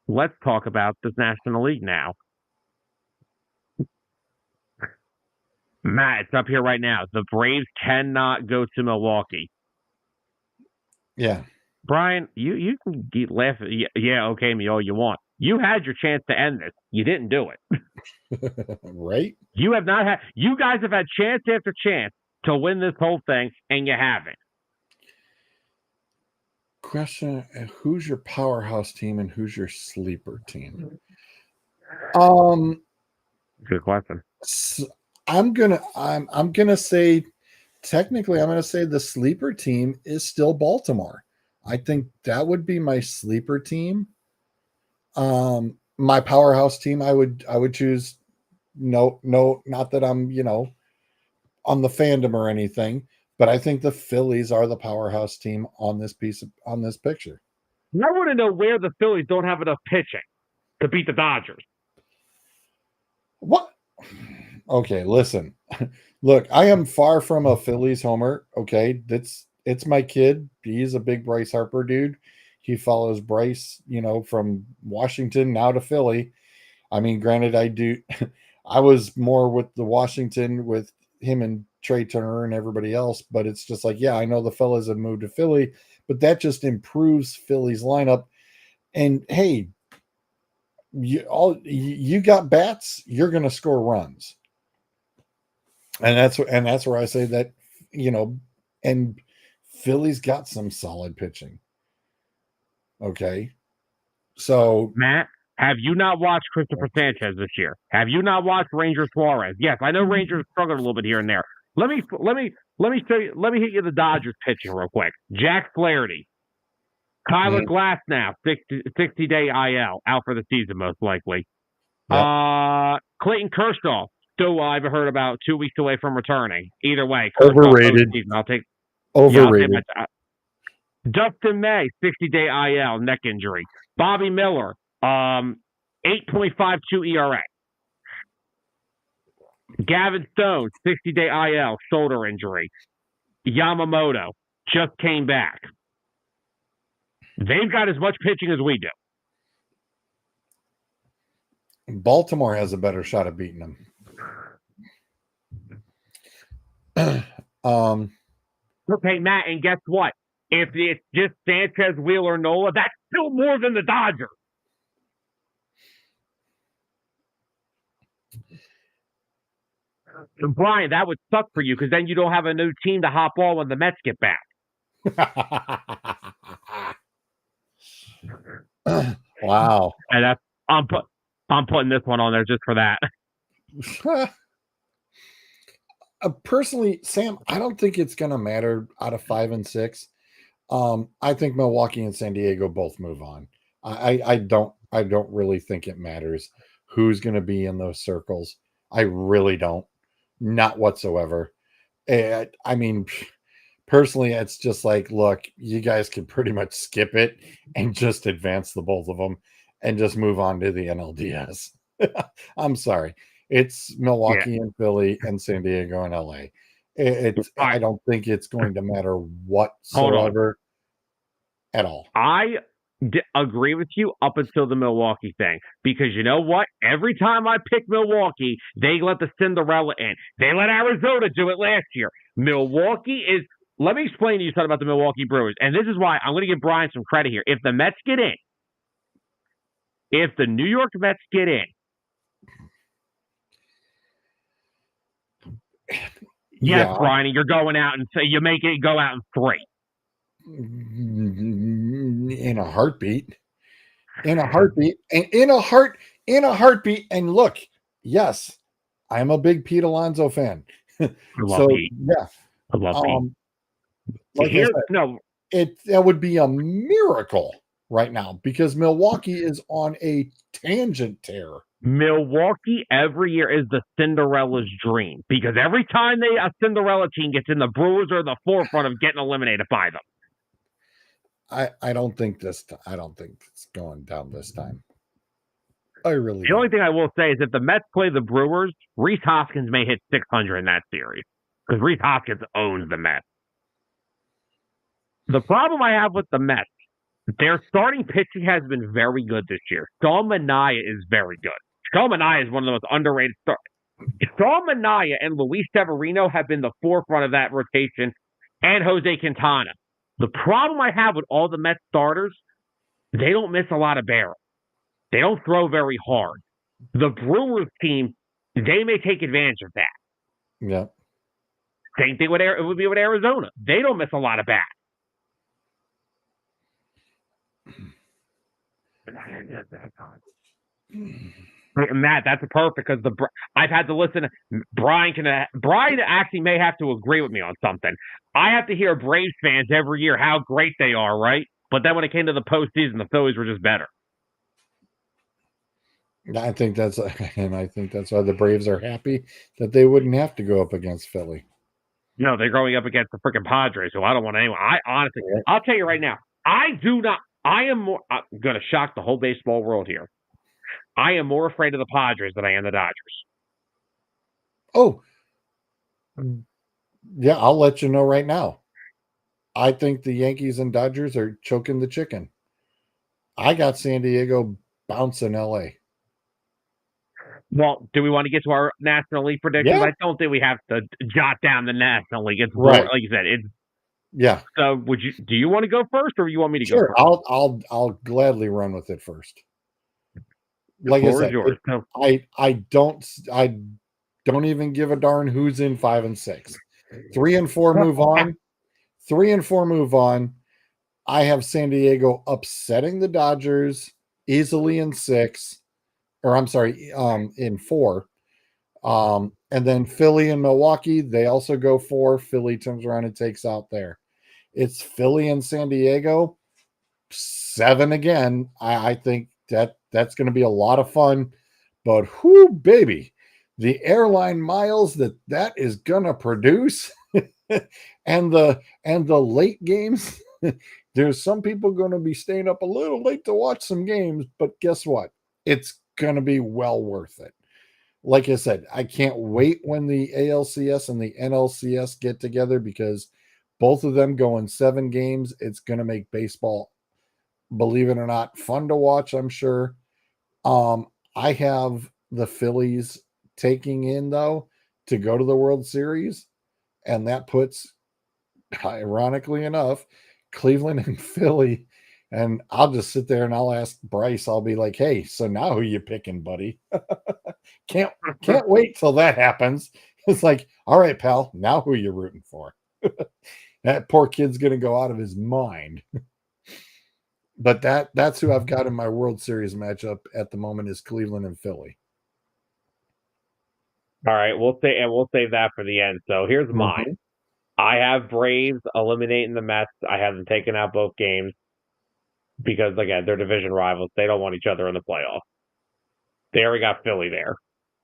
let's talk about this National League now. Matt, it's up here right now. The Braves cannot go to Milwaukee.
Yeah.
Brian, you can laugh at okay me all you want. You had your chance to end this. You didn't do
it. Right?
You have not had. You guys have had chance after chance to win this whole thing, and you haven't.
Question: who's your powerhouse team and who's your sleeper team?
Good question.
I'm gonna say, technically, I'm gonna say the sleeper team is still Baltimore. I think that would be my sleeper team. My powerhouse team, I would choose. No, not that I'm on the fandom or anything, but I think the Phillies are the powerhouse team on this picture.
I want to know where the Phillies don't have enough pitching to beat the Dodgers.
What? Okay, listen. Look, I am far from a Phillies homer. Okay, it's my kid. He's a big Bryce Harper dude. He follows Bryce, from Washington now to Philly. I mean, granted, I was more with the Washington with him and Trey Turner and everybody else, but it's just like, yeah, I know the fellas have moved to Philly, but that just improves Philly's lineup. And hey, you got bats, you're going to score runs. And that's where I say that, and Philly's got some solid pitching. Okay. So
Matt, have you not watched Christopher Sanchez this year? Have you not watched Ranger Suarez? Yes, I know Rangers struggled a little bit here and there. Let me show you. Let me hit you the Dodgers pitching real quick. Jack Flaherty, Kyler Glass now 60-day IL out for the season most likely. Yep. Clayton Kershaw still I've heard about 2 weeks away from returning. Either way, Kershaw
overrated.
I'll take
overrated.
Yeah, Dustin May 60-day IL neck injury. Bobby Miller 8.52 ERA. Gavin Stone, 60-day IL, shoulder injury. Yamamoto just came back. They've got as much pitching as we do.
Baltimore has a better shot of beating them.
Okay, Matt, and guess what? If it's just Sanchez, Wheeler, Nola, that's still more than the Dodgers. And Brian, that would suck for you because then you don't have a new team to hop on when the Mets get back.
Wow.
And I'm putting this one on there just for that.
Personally, Sam, I don't think it's going to matter out of 5 and 6. I think Milwaukee and San Diego both move on. I don't really think it matters who's going to be in those circles. I really don't. Not whatsoever. I mean, personally, it's just like, look, you guys can pretty much skip it and just advance the both of them and just move on to the NLDS. I'm sorry. It's Milwaukee and Philly and San Diego and LA. I don't think it's going to matter whatsoever at all.
I agree with you up until the Milwaukee thing, because you know what? Every time I pick Milwaukee, they let the Cinderella in. They let Arizona do it last year. Milwaukee is. Let me explain to you something about the Milwaukee Brewers, and this is why I'm going to give Brian some credit here. If the Mets get in, if the New York Mets get in, yes, Brian, you're going out and say you make it go out in 3.
In a heartbeat. In a heartbeat. And in a heartbeat. And look, yes, I'm a big Pete Alonso fan.
I love
So
Pete.
yeah.
I love Pete.
Like I said, that would be a miracle right now because Milwaukee is on a tangent tear.
Milwaukee every year is the Cinderella's dream because every time a Cinderella team gets in, the Brewers are in the forefront of getting eliminated by them.
I don't think it's going down this time. I really
The only thing I will say is if the Mets play the Brewers, Rhys Hoskins may hit 600 in that series because Rhys Hoskins owns the Mets. The problem I have with the Mets, their starting pitching has been very good this year. Sean Manaea is very good. Sean Manaea is one of the most underrated starters. Sean Manaea and Luis Severino have been the forefront of that rotation, and Jose Quintana. The problem I have with all the Mets starters, they don't miss a lot of barrels. They don't throw very hard. The Brewers team, they may take advantage of that.
Yeah.
Same thing it would be with Arizona. They don't miss a lot of bats. Matt, that's perfect because I've had to listen. Brian actually may have to agree with me on something. I have to hear Braves fans every year how great they are, right? But then when it came to the postseason, the Phillies were just better.
I think that's why the Braves are happy that they wouldn't have to go up against Philly.
No, they're going up against the freaking Padres, so I don't want anyone. I honestly, I'll tell you right now, I'm going to shock the whole baseball world here. I am more afraid of the Padres than I am the Dodgers.
Oh, yeah, I'll let you know right now. I think the Yankees and Dodgers are choking the chicken. I got San Diego bouncing LA.
Well, do we want to get to our National League predictions?
Yeah.
I don't think we have to jot down the National League. It's
right.
Like you said,
yeah.
So do you want to go first or you want me to
go
first?
I'll gladly run with it first. Like I said, I don't even give a darn who's in 5 and 6. 3 and 4 move on. 3 and 4 move on. I have San Diego upsetting the Dodgers easily in 6. Or I'm sorry, in 4. And then Philly and Milwaukee, they also go 4. Philly turns around and takes out there. It's Philly and San Diego, 7 again. I think that's going to be a lot of fun. But whoo, baby, the airline miles that is going to produce and the late games. There's some people going to be staying up a little late to watch some games, but guess what? It's going to be well worth it. Like I said, I can't wait when the ALCS and the NLCS get together because both of them go in 7 games. It's going to make baseball, believe it or not, fun to watch, I'm sure. I have the Phillies taking in, though, to go to the World Series. And that puts, ironically enough, Cleveland and Philly. And I'll just sit there and I'll ask Bryce, I'll be like, hey, so now who you picking, buddy? Can't wait till that happens. It's like, all right, pal, now who you rooting for? That poor kid's going to go out of his mind. But that's who I've got in my World Series matchup at the moment is Cleveland and Philly.
All right, we'll save that for the end. So here's mine. I have Braves eliminating the Mets. I have them taking out both games because, again, they're division rivals. They don't want each other in the playoffs. They already got Philly there.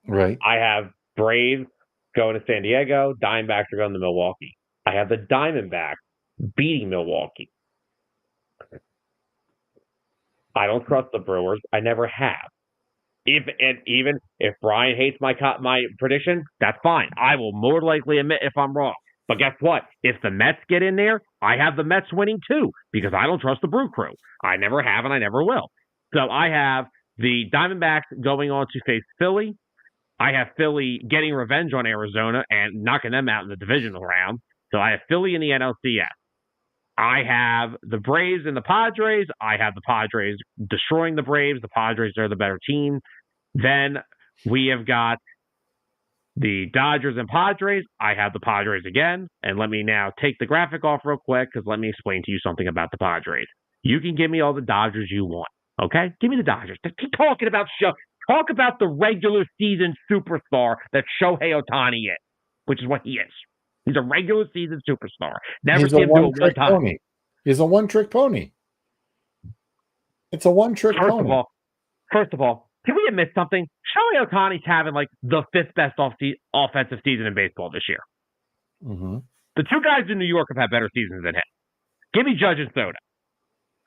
Right.
I have Braves going to San Diego. Diamondbacks are going to Milwaukee. I have the Diamondbacks beating Milwaukee. I don't trust the Brewers. I never have. Even if Brian hates my prediction, that's fine. I will more likely admit if I'm wrong. But guess what? If the Mets get in there, I have the Mets winning too because I don't trust the Brew Crew. I never have and I never will. So I have the Diamondbacks going on to face Philly. I have Philly getting revenge on Arizona and knocking them out in the divisional round. So I have Philly in the NLCS. I have the Braves and the Padres. I have the Padres destroying the Braves. The Padres are the better team. Then we have got The Dodgers and Padres, I have the Padres again. And let me now take the graphic off real quick because let me explain to you something about the Padres. You can give me all the Dodgers you want, okay? Give me the Dodgers. Keep talking about talk about the regular season superstar that Shohei Ohtani is, which is what he is. He's a regular season superstar. Never see him do it one time.
Pony. He's a one-trick pony. It's a one-trick pony.
First of all, can we admit something? Shohei Ohtani's having like the fifth best offensive season in baseball this year.
Mm-hmm.
The two guys in New York have had better seasons than him. Give me Judge and Soto.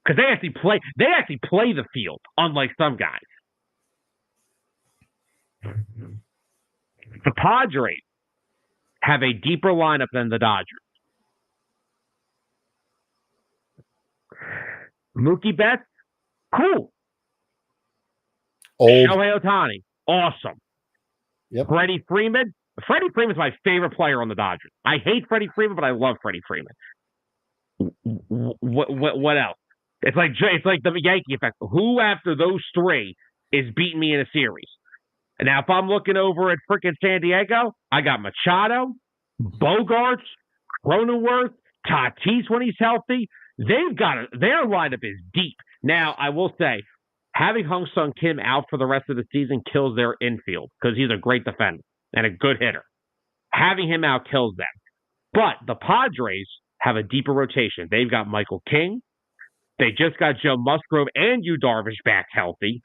Because they actually play the field, unlike some guys. The Padres have a deeper lineup than the Dodgers. Mookie Betts, cool.
Old.
Shohei Ohtani, awesome.
Yep.
Freddie Freeman's my favorite player on the Dodgers. I hate Freddie Freeman, but I love Freddie Freeman. What else? It's like the Yankee effect. Who after those three is beating me in a series? And now if I'm looking over at freaking San Diego, I got Machado, Bogarts, Cronenworth, Tatis when he's healthy. Their lineup is deep. Now I will say, having Hung-Sung Kim out for the rest of the season kills their infield because he's a great defender and a good hitter. Having him out kills them. But the Padres have a deeper rotation. They've got Michael King. They just got Joe Musgrove and Yu Darvish back healthy.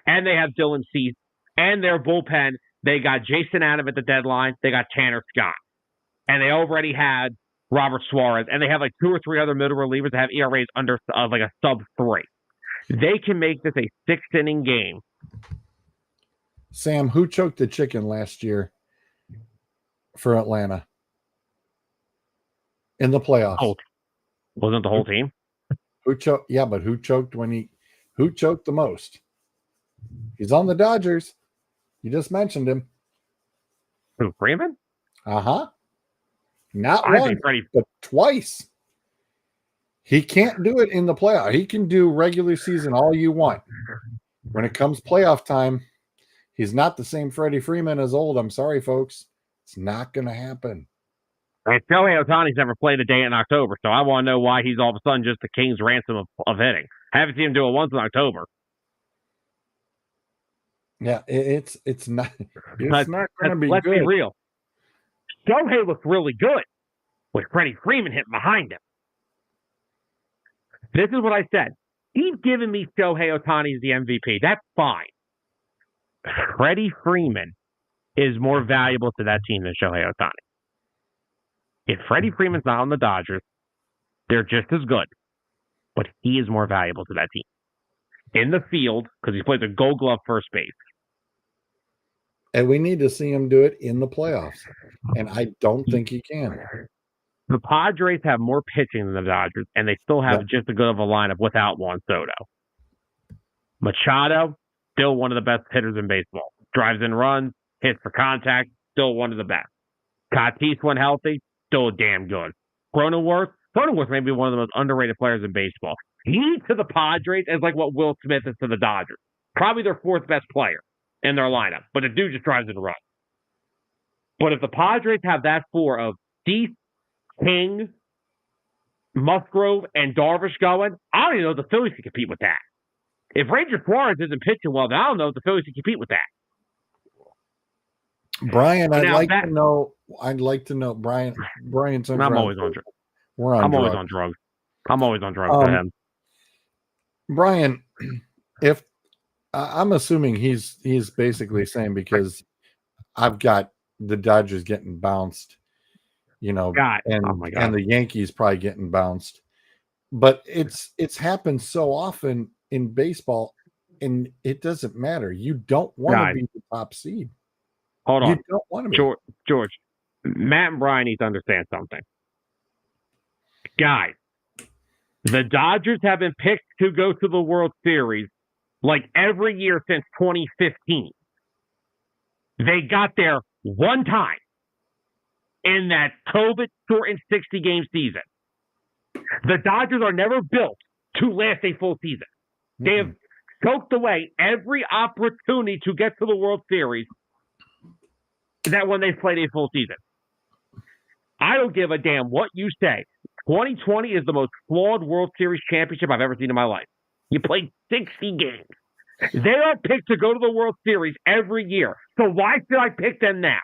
And they have Dylan Cease. And their bullpen, they got Jason Adam at the deadline. They got Tanner Scott. And they already had Robert Suarez. And they have like 2 or 3 other middle relievers that have ERAs under like a sub-3. They can make this a 6-inning game.
Sam, who choked the chicken last year for Atlanta in the playoffs?
Wasn't the whole team?
Who choked? Yeah, but who choked who choked the most? He's on the Dodgers. You just mentioned him.
Who, Freeman?
Uh-huh. Not once, but twice. He can't do it in the playoff. He can do regular season all you want. When it comes playoff time, he's not the same Freddie Freeman as old. I'm sorry, folks. It's not going to happen.
And Shohei Ohtani's never played a day in October, so I want to know why he's all of a sudden just the king's ransom of hitting. I haven't seen him do it once in October.
Yeah, it's not going to be
Let's
good.
be real. Shohei looked really good with Freddie Freeman hitting behind him. This is what I said. He's giving me Shohei Ohtani as the MVP. That's fine. Freddie Freeman is more valuable to that team than Shohei Ohtani. If Freddie Freeman's not on the Dodgers, they're just as good. But he is more valuable to that team. In the field, because he plays a gold glove first base.
And we need to see him do it in the playoffs. And I don't think he can.
The Padres have more pitching than the Dodgers, and they still have just as good of a lineup without Juan Soto. Machado, still one of the best hitters in baseball. Drives and runs, hits for contact, still one of the best. Tatis, when healthy, still damn good. Cronenworth may be one of the most underrated players in baseball. He to the Padres is like what Will Smith is to the Dodgers. Probably their 4th best player in their lineup, but the dude just drives and runs. But if the Padres have that 4 of Cease, King, Musgrove, and Darvish going, I don't even know if the Phillies can compete with that. If Ranger Suarez isn't pitching well, then I don't know if the Phillies can compete with that.
Brian, I'd like to know, Brian.
I'm always on drugs. I'm always on drugs. I'm always on drugs for him.
Brian, if I'm assuming he's basically saying because I've got the Dodgers getting bounced, and the Yankees probably getting bounced. But it's happened so often in baseball, and it doesn't matter. You don't want to be the top seed.
Hold on.
You don't want to be.
George, Matt and Brian need to understand something. Guys, the Dodgers have been picked to go to the World Series like every year since 2015. They got there one time in that COVID-shortened 60-game season. The Dodgers are never built to last a full season. They have choked away every opportunity to get to the World Series that when they played a full season. I don't give a damn what you say. 2020 is the most flawed World Series championship I've ever seen in my life. You played 60 games. They are picked to go to the World Series every year. So why should I pick them now?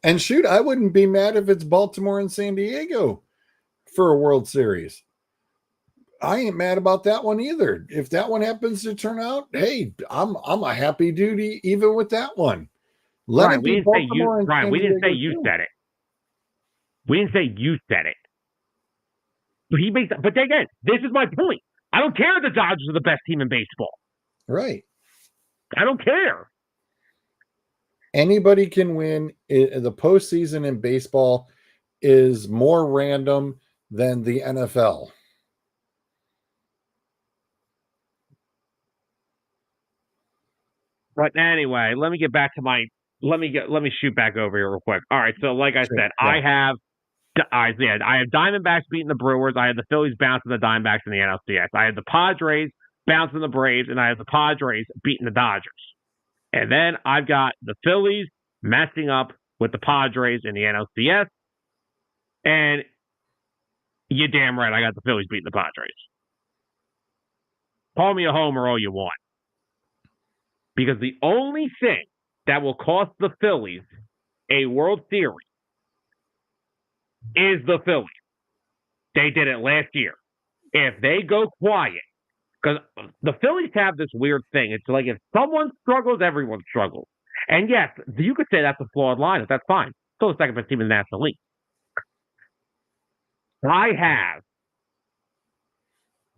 And shoot, I wouldn't be mad if it's Baltimore and San Diego for a World Series. I ain't mad about that one either. If that one happens to turn out, hey, I'm a happy duty even with that one.
Right, we didn't say you said it. We didn't say you said it. But again, this is my point. I don't care if the Dodgers are the best team in baseball.
Right.
I don't care.
Anybody can win. The postseason in baseball is more random than the NFL.
But anyway, let me get back to my. Let me shoot back over here real quick. All right, so like I said, yeah. I have Diamondbacks beating the Brewers. I had the Phillies bouncing the Diamondbacks in the NLCS. I had the Padres bouncing the Braves, and I have the Padres beating the Dodgers. And then I've got the Phillies messing up with the Padres in the NLCS. And you're damn right, I got the Phillies beating the Padres. Call me a homer all you want. Because the only thing that will cost the Phillies a World Series is the Phillies. They did it last year. If they go quiet, because the Phillies have this weird thing. It's like if someone struggles, everyone struggles. And yes, you could say that's a flawed lineup. That's fine. Still the second best team in the National League. I have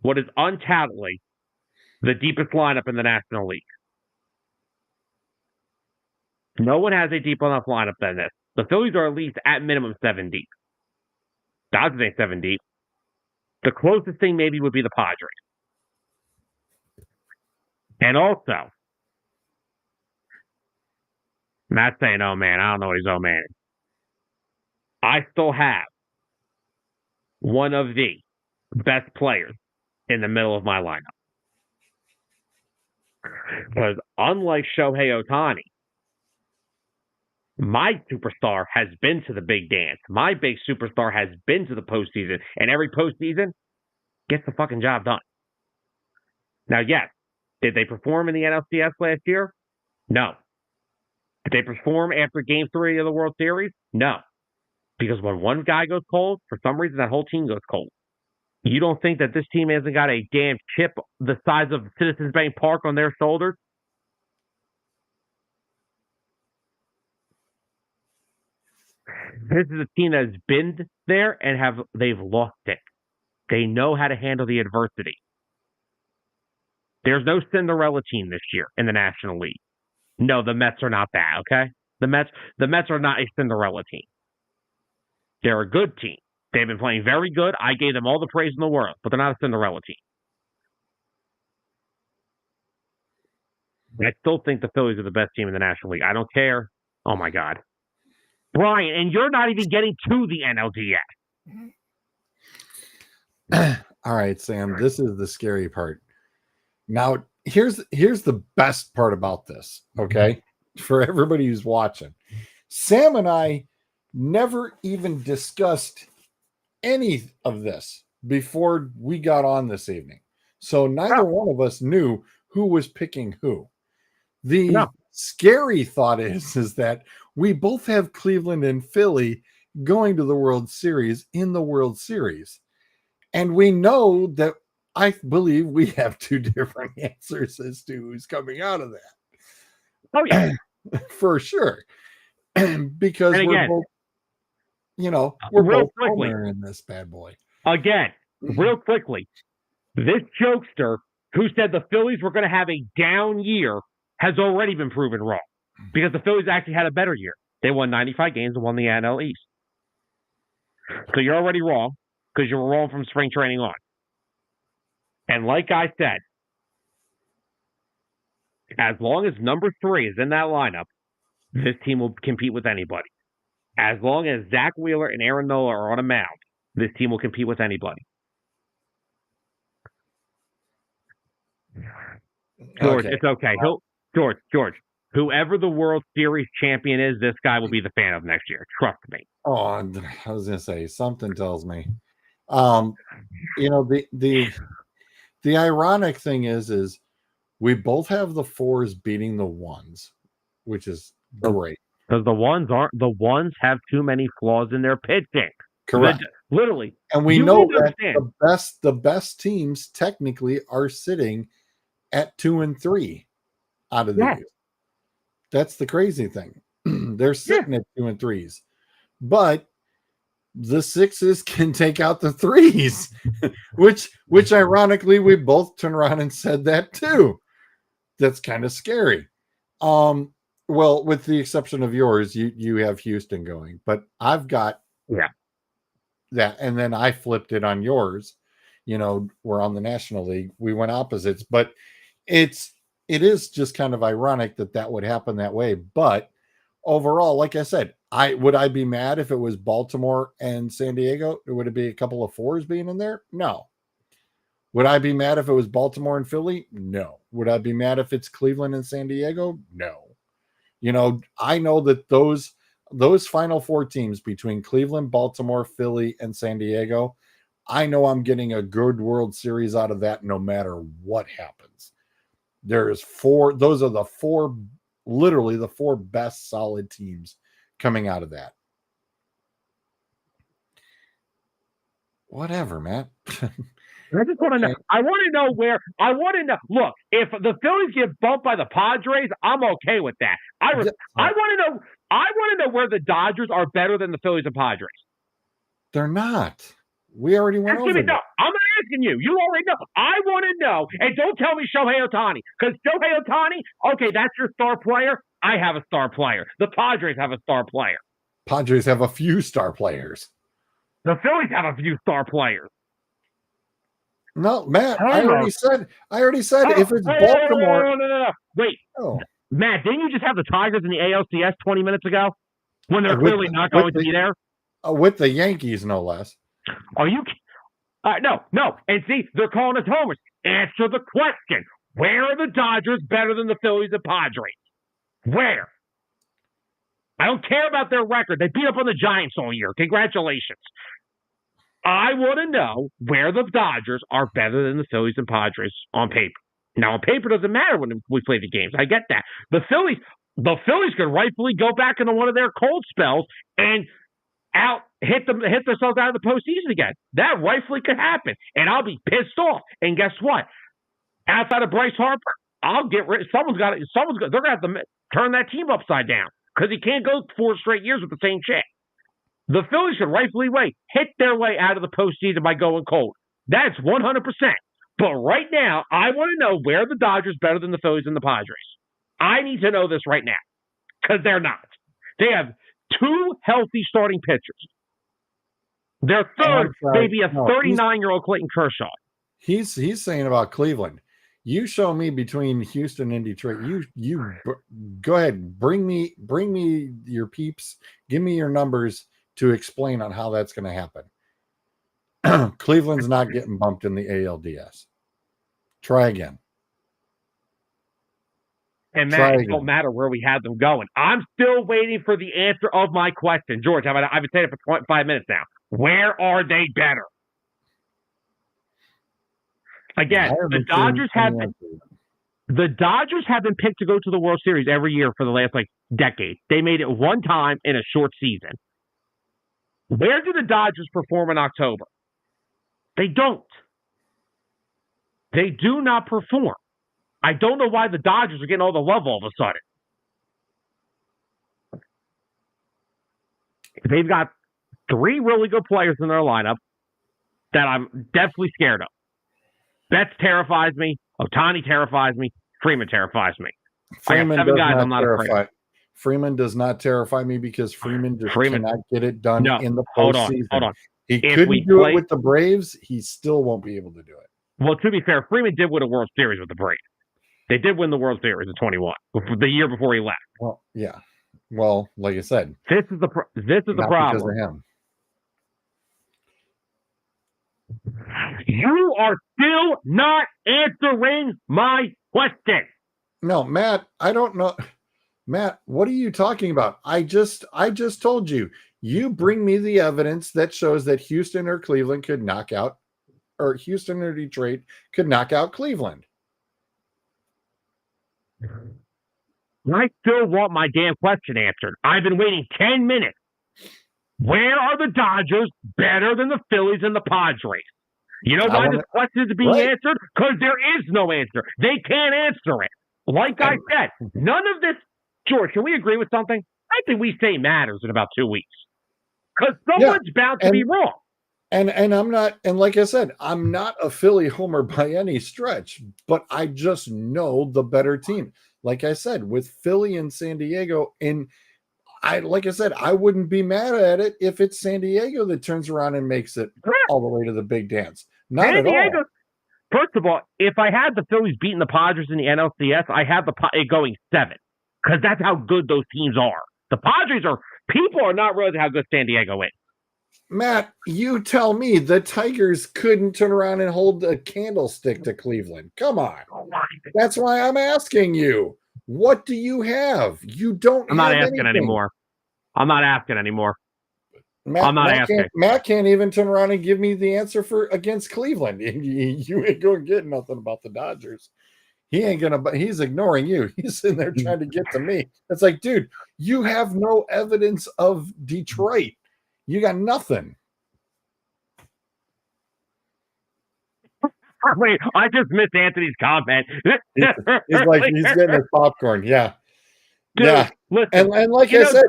what is undoubtedly the deepest lineup in the National League. No one has a deep enough lineup than this. The Phillies are at least at minimum 7 deep. Dodgers ain't 7 deep. The closest thing maybe would be the Padres. And also, Matt's saying, oh man, I don't know what he's oh man. I still have one of the best players in the middle of my lineup. Because unlike Shohei Ohtani, my superstar has been to the big dance. My big superstar has been to the postseason. And every postseason gets the fucking job done. Now, yes, did they perform in the NLCS last year? No. Did they perform after Game 3 of the World Series? No. Because when one guy goes cold, for some reason that whole team goes cold. You don't think that this team hasn't got a damn chip the size of Citizens Bank Park on their shoulders? This is a team that has been there and they've lost it. They know how to handle the adversity. There's no Cinderella team this year in the National League. No, the Mets are not that, okay? The Mets are not a Cinderella team. They're a good team. They've been playing very good. I gave them all the praise in the world, but they're not a Cinderella team. I still think the Phillies are the best team in the National League. I don't care. Oh, my God. Brian, and you're not even getting to the NLDS.
All right, Sam, this is the scary part. Now, here's the best part about this, okay? For everybody who's watching. Sam and I never even discussed any of this before we got on this evening. So neither one of us knew who was picking who. The scary thought is that we both have Cleveland and Philly going to the World Series in the World Series. And we know that I believe we have two different answers as to who's coming out of that.
Oh, yeah.
For sure. Because we're both, we're both Homer in this bad boy.
Again, real quickly, this jokester who said the Phillies were going to have a down year has already been proven wrong. Because the Phillies actually had a better year. They won 95 games and won the NL East. So you're already wrong because you were wrong from spring training on. And like I said, as long as number 3 is in that lineup, this team will compete with anybody. As long as Zach Wheeler and Aaron Nola are on a mound, this team will compete with anybody. George, it's okay. George, whoever the World Series champion is, this guy will be the fan of next year. Trust me.
Oh, I was gonna say something tells me. The ironic thing is we both have the 4s beating the 1s, which is great.
Because the ones have too many flaws in their pitching.
Correct.
Literally.
And we know that the best teams technically are sitting at 2 and 3 out of these. That's the crazy thing. They're sitting at 2 and 3s. But the 6s can take out the 3s, which ironically we both turned around and said that too. That's kind of scary. Well, with the exception of yours, you have Houston going, but I've got that, and then I flipped it on yours. We're on the National League. We went opposites, but it is just kind of ironic that would happen that way. But overall, like I said, would I be mad if it was Baltimore and San Diego? Would it be a couple of 4s being in there? No. Would I be mad if it was Baltimore and Philly? No. Would I be mad if it's Cleveland and San Diego? No. I know that those final 4 teams between Cleveland, Baltimore, Philly, and San Diego, I know I'm getting a good World Series out of that no matter what happens. There's 4, those are literally the 4 best solid teams coming out of that. Whatever, Matt.
I just want to know. I want to know where. I want to know. Look, if the Phillies get bumped by the Padres, I'm okay with that. I want to know. I want to know where the Dodgers are better than the Phillies and Padres.
They're not. We already went over that.
No, I'm not asking you. You already know. I want to know, and don't tell me Shohei Ohtani, because Shohei Ohtani, okay, that's your star player. I have a star player. The Padres have a star player.
Padres have a few star players.
The Phillies have a few star players.
No, Matt, I already said if it's Baltimore.
No. Wait. Oh. Matt, didn't you just have the Tigers in the ALCS 20 minutes ago when they're clearly not going to be there?
With the Yankees, no less.
Are you? No. And see, they're calling us homers. Answer the question. Where are the Dodgers better than the Phillies and Padres? Where? I don't care about their record. They beat up on the Giants all year. Congratulations. I want to know where the Dodgers are better than the Phillies and Padres on paper. Now, on paper, it doesn't matter when we play the games. I get that. The Phillies could rightfully go back into one of their cold spells and hit themselves out of the postseason again. That rightfully could happen, and I'll be pissed off. And guess what? Outside of Bryce Harper, I'll get rid. They're gonna have to turn that team upside down because he can't go 4 straight years with the same chick. The Phillies should rightfully hit their way out of the postseason by going cold. That's 100%. But right now, I want to know where the Dodgers better than the Phillies and the Padres. I need to know this right now because they're not. They have 2 healthy starting pitchers. Their third may be a 39-year-old Clayton Kershaw.
He's saying about Cleveland. You show me between Houston and Detroit. You go ahead, bring me your peeps. Give me your numbers to explain on how that's going to happen. Cleveland's not getting bumped in the ALDS. Try again.
And Matt, it don't matter where we had them going. I'm still waiting for the answer of my question. George, I've been saying it for 5 minutes now. Where are they better? Again, the Dodgers have been picked to go to the World Series every year for the last decade. They made it one time in a short season. Where do the Dodgers perform in October? They don't. They do not perform. I don't know why the Dodgers are getting all the love all of a sudden. They've got 3 really good players in their lineup that I'm definitely scared of. Betts terrifies me. Ohtani terrifies me. Freeman terrifies me.
Freeman I got 7 guys I'm not afraid. Freeman does not terrify me because Freeman cannot get it done in the postseason. Hold on. He couldn't do it with the Braves. He still won't be able to do it.
Well, to be fair, Freeman did win a World Series with the Braves. They did win the World Series in 21, the year before he left.
Well, yeah. Well, like I said,
this is the problem.
Because of him.
You are still not answering my question.
No, Matt, I don't know. Matt, what are you talking about? I just told you. You bring me the evidence that shows that Houston or Cleveland could knock out, or Houston or Detroit could knock out Cleveland.
I still want my damn question answered. I've been waiting 10 minutes. Where are the Dodgers better than the Phillies and the Padres? You know why this question is being answered? Because there is no answer. They can't answer it. Like I said, none of this, George, can we agree with something? I think we say matters in about 2 weeks. Because someone's bound to be wrong.
And I'm not, and like I said, I'm not a Philly homer by any stretch, but I just know the better team. Like I said, with Philly and San Diego, and like I said, I wouldn't be mad at it if it's San Diego that turns around and makes it all the way to the big dance. Not
San
at
Diego,
all.
First of all, if I had the Phillies beating the Padres in the NLCS, I have it going 7. Because that's how good those teams are. The Padres people are not realizing how good San Diego is.
Matt, you tell me the Tigers couldn't turn around and hold a candlestick to Cleveland. Come on. That's why I'm asking you. What do you have? You don't
I'm not asking anymore. I'm not asking anymore. I'm not asking.
Matt can't even turn around and give me the answer against Cleveland. You ain't going to get nothing about the Dodgers. He's ignoring you. He's sitting there trying to get to me. It's like, dude, you have no evidence of Detroit. You got nothing.
Wait, I just missed Anthony's comment.
He's getting his popcorn. Yeah.
Dude,
yeah.
Listen,
and like I said,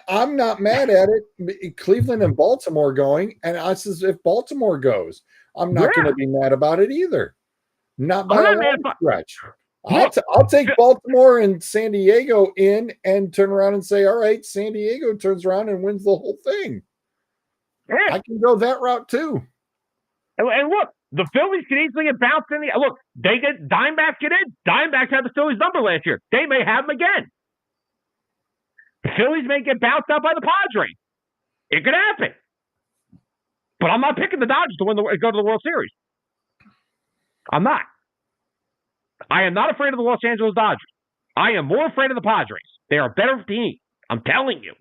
I'm not mad at it. Cleveland and Baltimore going, and I says if Baltimore goes, I'm not going to be mad about it either. Not by a long stretch. I'll take Baltimore and San Diego in and turn around and say, all right, San Diego turns around and wins the whole thing. I can go that route too.
And look, the Phillies can easily get bounced in the look. They get Diamondbacks get in. Diamondbacks had the Phillies number last year. They may have them again. The Phillies may get bounced out by the Padres. It could happen. But I'm not picking the Dodgers to go to the World Series. I'm not. I am not afraid of the Los Angeles Dodgers. I am more afraid of the Padres. They are a better team. I'm telling you.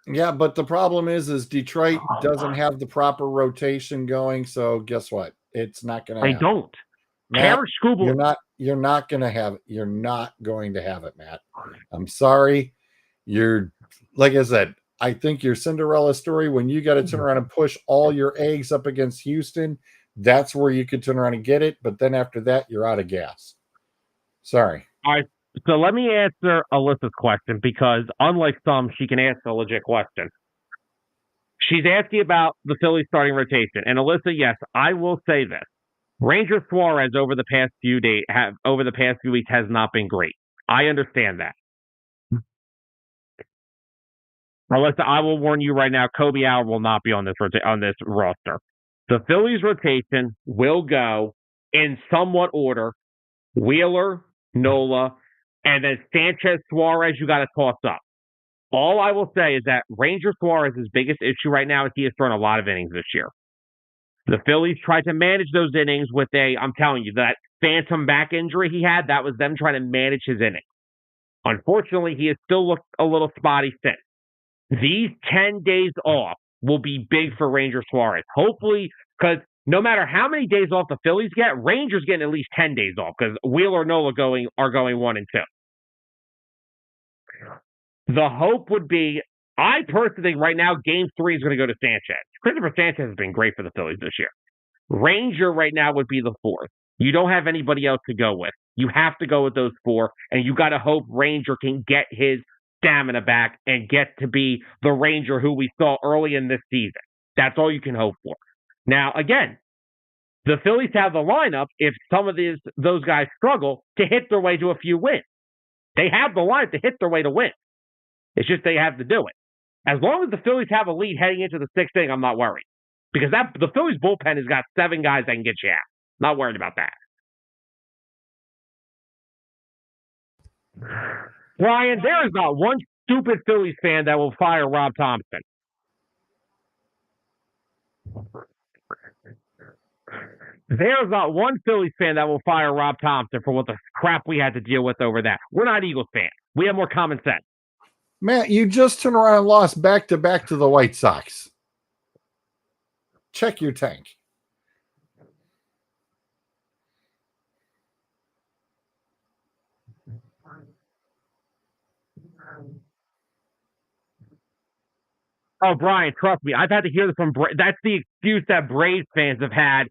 Yeah, but the problem is Detroit doesn't have the proper rotation going. So guess what? It's not going to happen.
They don't.
Matt, you're not going to have it. You're not going to have it, Matt. I'm sorry. You're, like I said, I think your Cinderella story, when you got to turn around and push all your eggs up against Houston, that's where you could turn around and get it. But then after that, you're out of gas. Sorry.
All right. So let me answer Alyssa's question, because unlike some, she can answer a legit question. She's asking about the Phillies starting rotation. And Alyssa, yes, I will say this. Ranger Suarez over the past few weeks has not been great. I understand that. Alyssa, I will warn you right now, Kobe Hour will not be on this roster. The Phillies rotation will go in somewhat order: Wheeler, Nola, and then Sanchez, Suarez, you got to toss up. All I will say is that Ranger Suarez's biggest issue right now is he has thrown a lot of innings this year. The Phillies tried to manage those innings with I'm telling you, that phantom back injury he had, that was them trying to manage his innings. Unfortunately, he has still looked a little spotty since. These 10 days off will be big for Ranger Suarez. Hopefully, because no matter how many days off the Phillies get, Rangers getting at least 10 days off, because Wheeler and Nola are going 1 and 2. The hope would be, I personally think right now, Game 3 is going to go to Sanchez. Christopher Sanchez has been great for the Phillies this year. Ranger right now would be the 4th. You don't have anybody else to go with. You have to go with those 4, and you got to hope Ranger can get his stamina back and get to be the Ranger who we saw early in this season. That's all you can hope for. Now, again, the Phillies have the lineup, if some of those guys struggle, to hit their way to a few wins. They have the lineup to hit their way to win. It's just they have to do it. As long as the Phillies have a lead heading into the 6th inning, I'm not worried. Because the Phillies bullpen has got 7 guys that can get you out. Not worried about that. Brian, there is not one stupid Phillies fan that will fire Rob Thompson. There's not one Phillies fan that will fire Rob Thompson for what the crap we had to deal with over that. We're not Eagles fans. We have more common sense.
Matt, you just turned around and lost back-to-back to the White Sox. Check your tank.
Oh, Brian, trust me. I've had to hear this from that's the excuse that Braves fans have had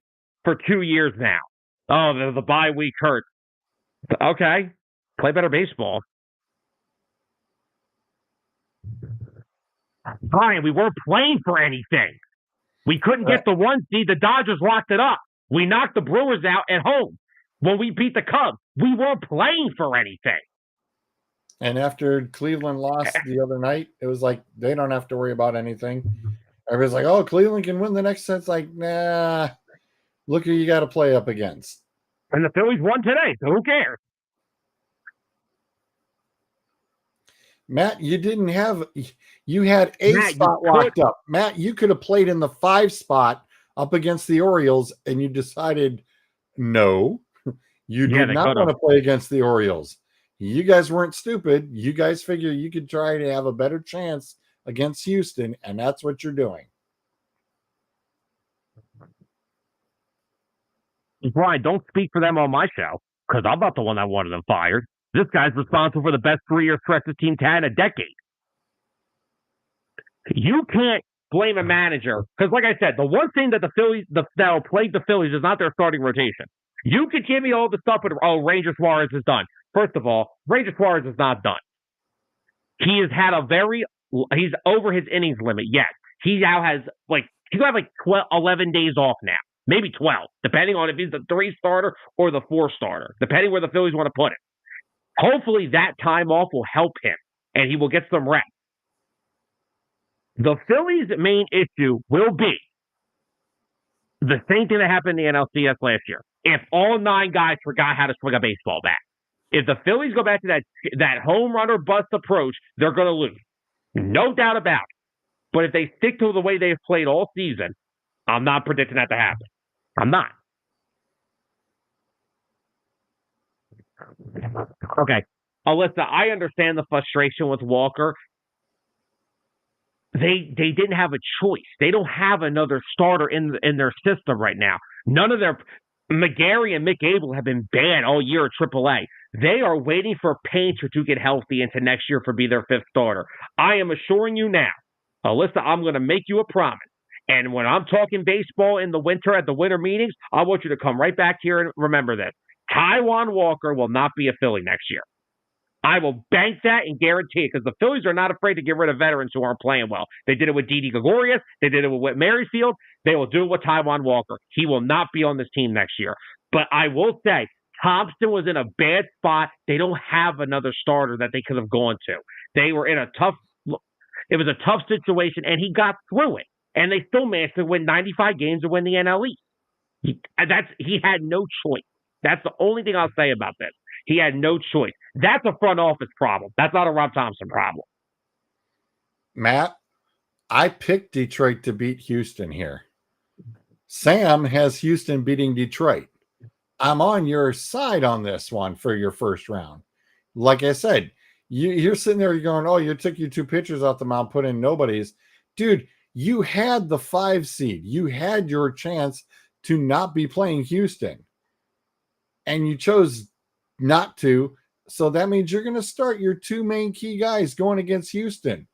for 2 years now. Oh, the bye week hurts. Okay. Play better baseball. Brian, we weren't playing for anything. We couldn't get the 1 seed. The Dodgers locked it up. We knocked the Brewers out at home. When we beat the Cubs, we weren't playing for anything.
And after Cleveland lost the other night, it was like they don't have to worry about anything. Everybody's like, oh, Cleveland can win the next set. It's like, nah, look who you got to play up against.
And the Phillies won today, so who cares?
Matt, you had a spot locked up. Matt, you could have played in the 5 spot up against the Orioles, and you decided, no, you did not want to play against the Orioles. You guys weren't stupid. You guys figured you could try to have a better chance against Houston, and that's what you're doing.
Brian, don't speak for them on my show, because I'm not the one that wanted them fired. This guy's responsible for the best 3-year stretch this team's had in a decade. You can't blame a manager, because like I said, the one thing that the Phillies, that'll plague the Phillies is not their starting rotation. You could give me all the stuff with, Ranger Suarez is done. First of all, Ranger Suarez is not done. He has had he's over his innings limit, yes. He now has, he's got 11 days off now. Maybe 12, depending on if he's the 3 starter or the 4 starter, depending where the Phillies want to put him. Hopefully that time off will help him, and he will get some rest. The Phillies' main issue will be the same thing that happened in the NLCS last year. If all 9 guys forgot how to swing a baseball bat. If the Phillies go back to that home run or bust approach, they're going to lose. No doubt about it. But if they stick to the way they've played all season, I'm not predicting that to happen. I'm not. Okay. Alyssa, I understand the frustration with Walker. They didn't have a choice. They don't have another starter in their system right now. None of their McGarry and Mick Abel have been bad all year at AAA. They are waiting for Painter to get healthy into next year for be their 5th starter. I am assuring you now, Alyssa, I'm going to make you a promise. And when I'm talking baseball in the winter at the winter meetings, I want you to come right back here and remember this. Taijuan Walker will not be a Philly next year. I will bank that and guarantee it because the Phillies are not afraid to get rid of veterans who aren't playing well. They did it with Didi Gregorius. They did it with Whit Merrifield. They will do it with Taijuan Walker. He will not be on this team next year. But I will say, Thompson was in a bad spot. They don't have another starter that they could have gone to. They were in it was a tough situation, and he got through it. And they still managed to win 95 games to win the NL East. He had no choice. That's the only thing I'll say about this. He had no choice. That's a front office problem. That's not a Rob Thompson problem.
Matt, I picked Detroit to beat Houston here. Sam has Houston beating Detroit. I'm on your side on this one for your first round. Like I said, you're sitting there, you're going, oh, you took your 2 pitchers off the mound, put in nobodies. Dude, you had the 5 seed. You had your chance to not be playing Houston. And you chose not to. So that means you're going to start your 2 main key guys going against Houston.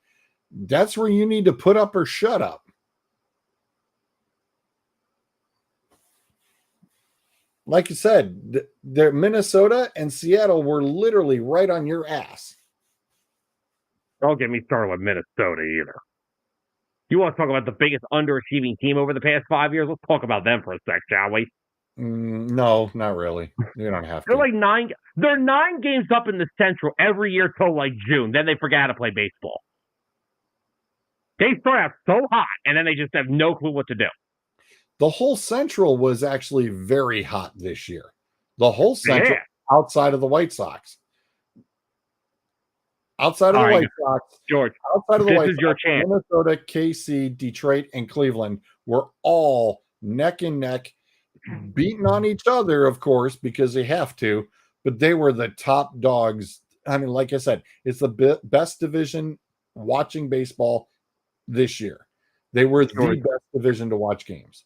That's where you need to put up or shut up. Like you said, the Minnesota and Seattle were literally right on your ass.
Don't get me started with Minnesota either. You want to talk about the biggest underachieving team over the past 5 years? Let's talk about them for a sec, shall we?
No, not really. You don't have to.
They're 9 games up in the Central every year till June. Then they forget how to play baseball. They start out so hot, and then they just have no clue what to do.
The whole Central was actually very hot this year. The whole Central outside of the White Sox. Outside of the White Sox,
George,
outside of the White Sox,
your chance.
Minnesota, KC, Detroit, and Cleveland were all neck and neck. beating on each other, of course, because they have to, but they were the top dogs. I mean, like I said, it's the best division watching baseball this year. They were the best division to watch games.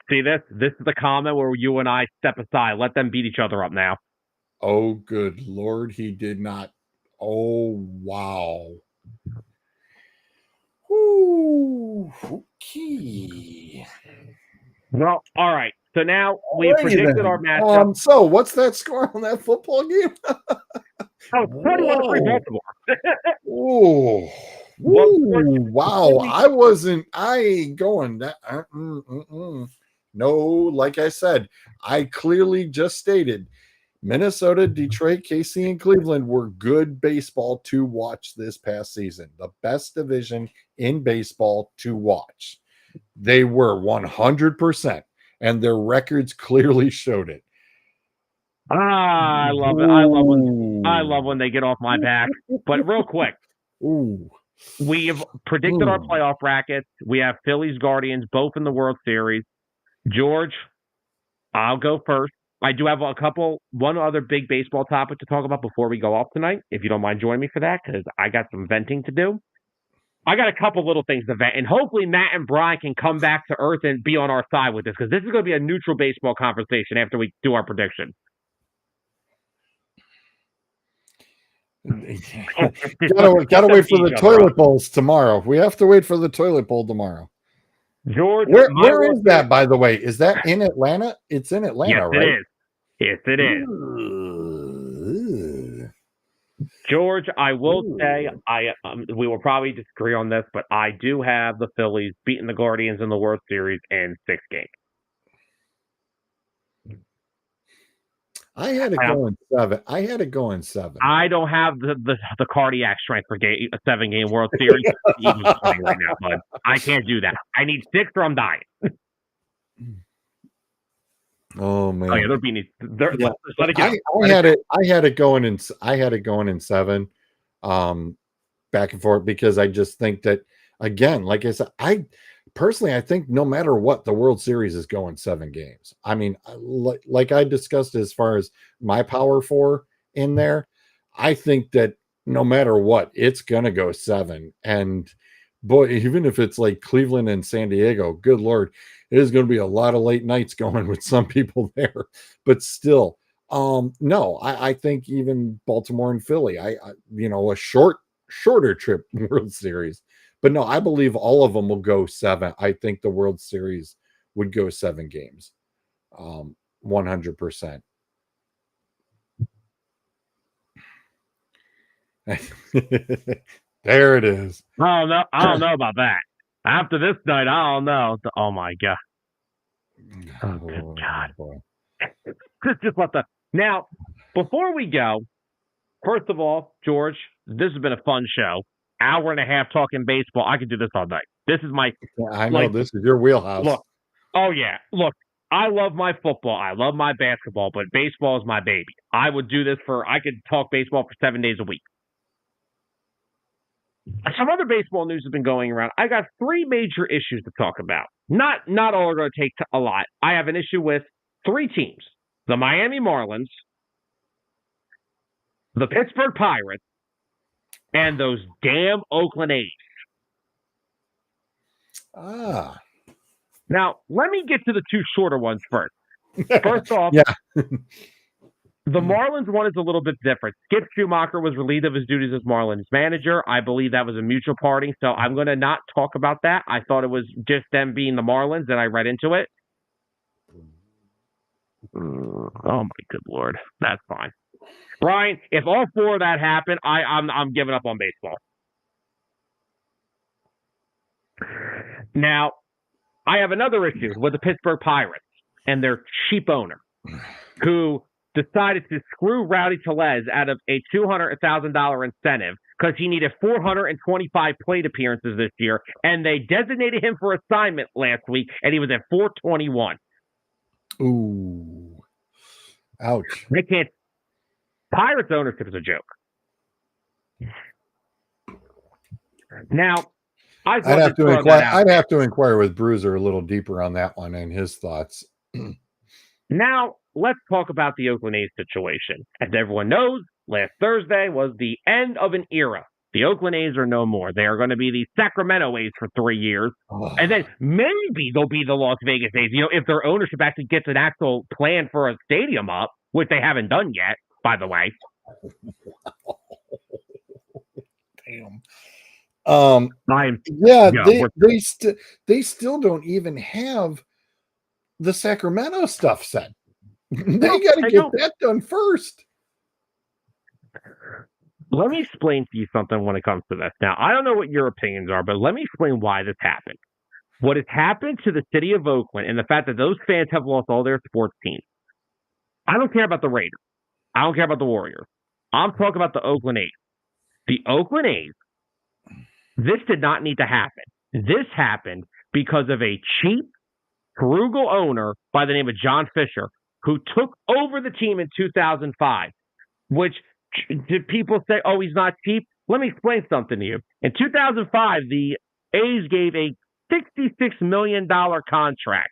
See this? This is the comment where you and I step aside. Let them beat each other up now.
Oh, good Lord, he did not. Oh, wow. Ooh, okay.
Well, all right. So now we predicted our matchup.
So what's that score on that football game?
Oh, 21-3 Baltimore.
Oh, wow. I ain't going that. No, like I said, I clearly just stated Minnesota, Detroit, KC, and Cleveland were good baseball to watch this past season. The best division in baseball to watch. They were 100%, and their records clearly showed it.
I love it. I love when they get off my back. But real quick, we have predicted our playoff brackets. We have Phillies, Guardians, both in the World Series. George, I'll go first. I do have one other big baseball topic to talk about before we go off tonight, if you don't mind joining me for that, because I got some venting to do. I got a couple little things to vent, and hopefully Matt and Brian can come back to earth and be on our side with this, because this is going to be a neutral baseball conversation after we do our prediction.
Gotta wait for the toilet bowls tomorrow. We have to wait for the toilet bowl tomorrow.
George,
where is that, by the way? Is that in Atlanta? It's in Atlanta, right?
It is. Yes, it is. George, I will say, we will probably disagree on this, but I do have the Phillies beating the Guardians in the World Series in 6 games.
I had it going 7. I
don't have the cardiac strength for a 7-game World Series right now, bud. I can't do that. I need 6 or I'm dying.
Oh man!
Oh yeah, they're beating.
I had it going in 7, back and forth, because I just think that, again, like I said, I think no matter what, the World Series is going 7 games. I mean, like I discussed as far as my power 4 in there, I think that no matter what, it's gonna go 7. And boy, even if it's like Cleveland and San Diego, good Lord, it is going to be a lot of late nights going with some people there. But still, no, I think even Baltimore and Philly, a shorter trip World Series. But no, I believe all of them will go 7. I think the World Series would go 7 games, 100%. There it is.
I don't know about that. After this night, I don't know. Oh my God. Oh, good God. Just what the. Now, before we go, first of all, George, this has been a fun show. Hour and a half talking baseball. I could do this all night. This is my.
I know, this is your wheelhouse.
Look. Oh yeah. Look, I love my football. I love my basketball, but baseball is my baby. I would do this I could talk baseball for 7 days a week. Some other baseball news has been going around. I got 3 major issues to talk about. Not all are going to take a lot. I have an issue with 3 teams: the Miami Marlins, the Pittsburgh Pirates, and those damn Oakland A's. Now, let me get to the 2 shorter ones first. First off, the Marlins one is a little bit different. Skip Schumacher was relieved of his duties as Marlins manager. I believe that was a mutual parting, so I'm going to not talk about that. I thought it was just them being the Marlins, and I read into it. Oh my good Lord, that's fine. Brian, if all 4 of that happen, I'm giving up on baseball. Now, I have another issue with the Pittsburgh Pirates and their cheap owner, who decided to screw Rowdy Tellez out of a $200,000 incentive because he needed 425 plate appearances this year, and they designated him for assignment last week, and he was at 421.
Ooh. Ouch.
They can't. Pirates ownership is a joke. Now,
I'd have to inquire with Bruiser a little deeper on that one and his thoughts.
Now, let's talk about the Oakland A's situation. As everyone knows, last Thursday was the end of an era. The Oakland A's are no more. They are going to be the Sacramento A's for 3 years. And then maybe they'll be the Las Vegas A's, if their ownership actually gets an actual plan for a stadium up, which they haven't done yet, by the way.
Damn. They still don't even have the Sacramento stuff set. They got to get that done first.
Let me explain to you something when it comes to this. Now, I don't know what your opinions are, but let me explain why this happened. What has happened to the city of Oakland and the fact that those fans have lost all their sports teams. I don't care about the Raiders. I don't care about the Warriors. I'm talking about the Oakland A's. The Oakland A's, this did not need to happen. This happened because of a cheap, frugal owner by the name of John Fisher, who took over the team in 2005, which did people say, oh, he's not cheap? Let me explain something to you. In 2005, the A's gave a $66 million contract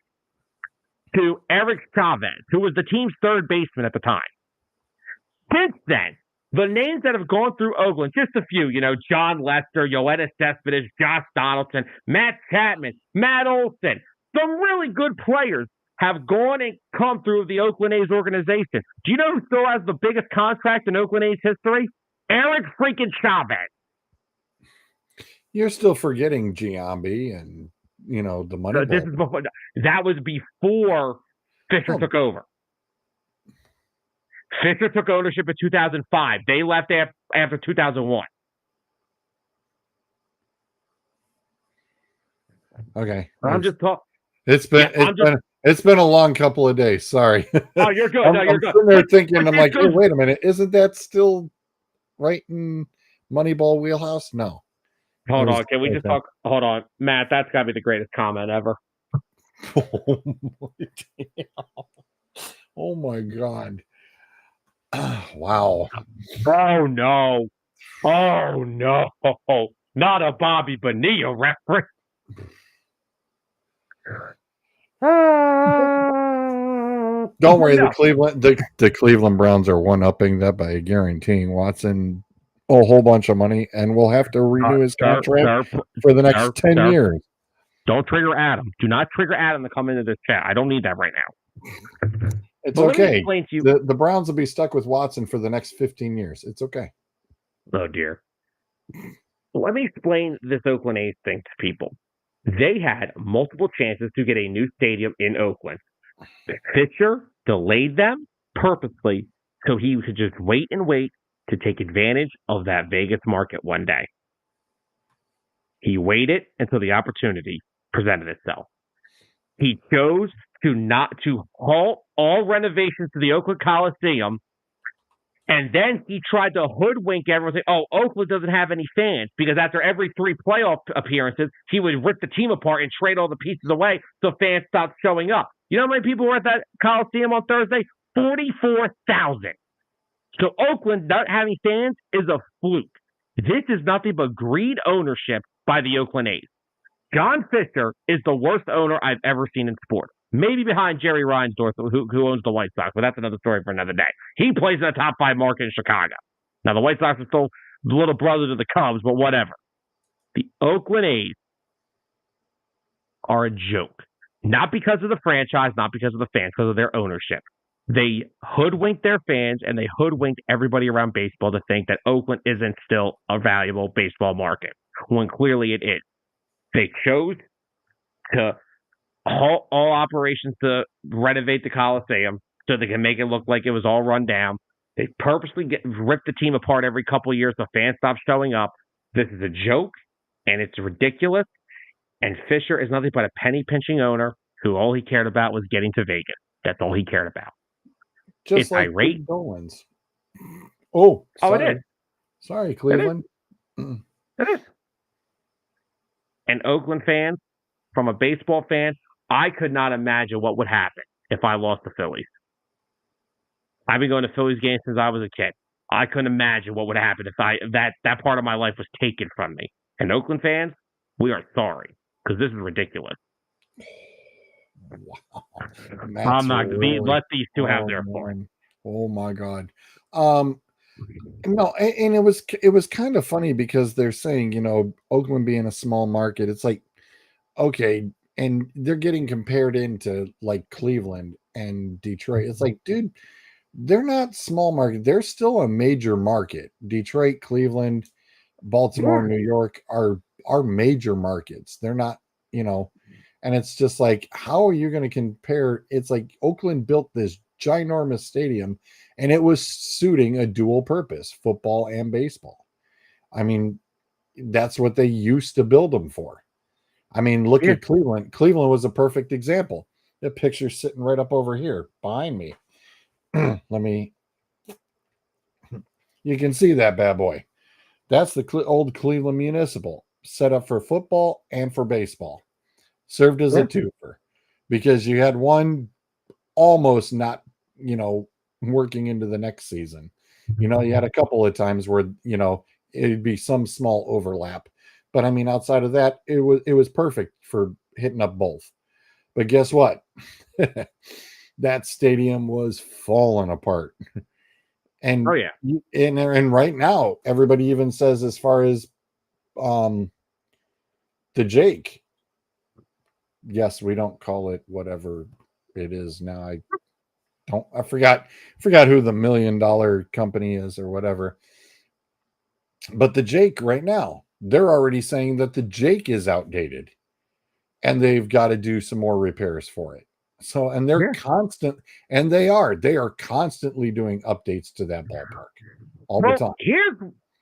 to Eric Chavez, who was the team's third baseman at the time. Since then, the names that have gone through Oakland, just a few, John Lester, Yoenis Cespedes, Josh Donaldson, Matt Chapman, Matt Olson, some really good players have gone and come through the Oakland A's organization. Do you know who still has the biggest contract in Oakland A's history? Eric freaking Chavez.
You're still forgetting Giambi and, the money.
So this is before, that was before Fisher took over. Fisher took ownership in 2005. They left after 2001.
Okay.
I'm just talking.
It's been a long couple of days. Sorry.
Oh, you're good.
I'm
good.
Sitting there thinking, I'm like, hey, wait a minute. Isn't that still right in Moneyball wheelhouse? No.
Hold on. Can we just talk? Hold on. Matt, that's got to be the greatest comment ever.
Oh, my God. Wow.
Oh, no. Oh, no. Not a Bobby Bonilla reference.
Don't worry, the Cleveland Browns are one-upping that by guaranteeing Watson a whole bunch of money, and we'll have to renew his contract for the next 10 years.
Don't trigger Adam. Do not trigger Adam to come into this chat. I don't need that right now.
It's okay. The Browns will be stuck with Watson for the next 15 years. It's okay.
Oh, dear. Let me explain this Oakland A's thing to people. They had multiple chances to get a new stadium in Oakland. Fisher delayed them purposely so he could just wait to take advantage of that Vegas market one day. He waited until the opportunity presented itself. He chose to halt all renovations to the Oakland Coliseum, and then he tried to hoodwink everyone, say, oh, Oakland doesn't have any fans, because after every 3 playoff appearances, he would rip the team apart and trade all the pieces away so fans stopped showing up. You know how many people were at that Coliseum on Thursday? 44,000. So Oakland not having fans is a fluke. This is nothing but greed ownership by the Oakland A's. John Fisher is the worst owner I've ever seen in sports. Maybe behind Jerry Reinsdorf, who owns the White Sox, but that's another story for another day. He plays in a top 5 market in Chicago. Now, the White Sox are still the little brothers of the Cubs, but whatever. The Oakland A's are a joke. Not because of the franchise, not because of the fans, because of their ownership. They hoodwinked their fans, and they hoodwinked everybody around baseball to think that Oakland isn't still a valuable baseball market, when clearly it is. They chose to halt all operations to renovate the Coliseum so they can make it look like it was all run down. They purposely rip the team apart every couple of years so fans stop showing up. This is a joke, and it's ridiculous. And Fisher is nothing but a penny-pinching owner who all he cared about was getting to Vegas. That's all he cared about.
Just
it's
like
irate.
Dolans. Oh, sorry.
It is.
Sorry, Cleveland.
It is. And Oakland fans, from a baseball fan, I could not imagine what would happen if I lost the Phillies. I've been going to Phillies games since I was a kid. I couldn't imagine what would happen if that part of my life was taken from me. And Oakland fans, we are sorry, because this is ridiculous.
Wow.
I'm
Matt's
not.
really,
Let these two have
oh
their fun.
man. Oh my God. Um, no, and it was kind of funny because they're saying, Oakland being a small market, it's like, okay, and they're getting compared into like Cleveland and Detroit. It's like, dude, they're not small market. They're still a major market. Detroit, Cleveland, Baltimore,
Yeah.
New York are major markets. They're not, and it's just like, how are you going to compare? It's like Oakland built this ginormous stadium and it was suiting a dual purpose, football and baseball. I mean, that's what they used to build them for. I mean, look
Yeah.
at Cleveland. Cleveland was a perfect example. The picture's sitting right up over here behind me. Let me, you can see that bad boy. That's the old Cleveland Municipal, set up for football and for baseball. Served as a
Yeah.
twofer because you had one almost not, working into the next season. You had a couple of times where, it'd be some small overlap. But I mean, outside of that, it was perfect for hitting up both. But guess what? That stadium was falling apart.
Oh
And
yeah.
and right now, everybody even says as far as um the Jake. Yes, we don't call it whatever it is now. I forgot who the $1 million company is or whatever. But the Jake right now, they're already saying that the Jake is outdated and they've got to do some more repairs for it. So, and they're
Yeah.
constant, and they are constantly doing updates to that ballpark all the
Well,
time.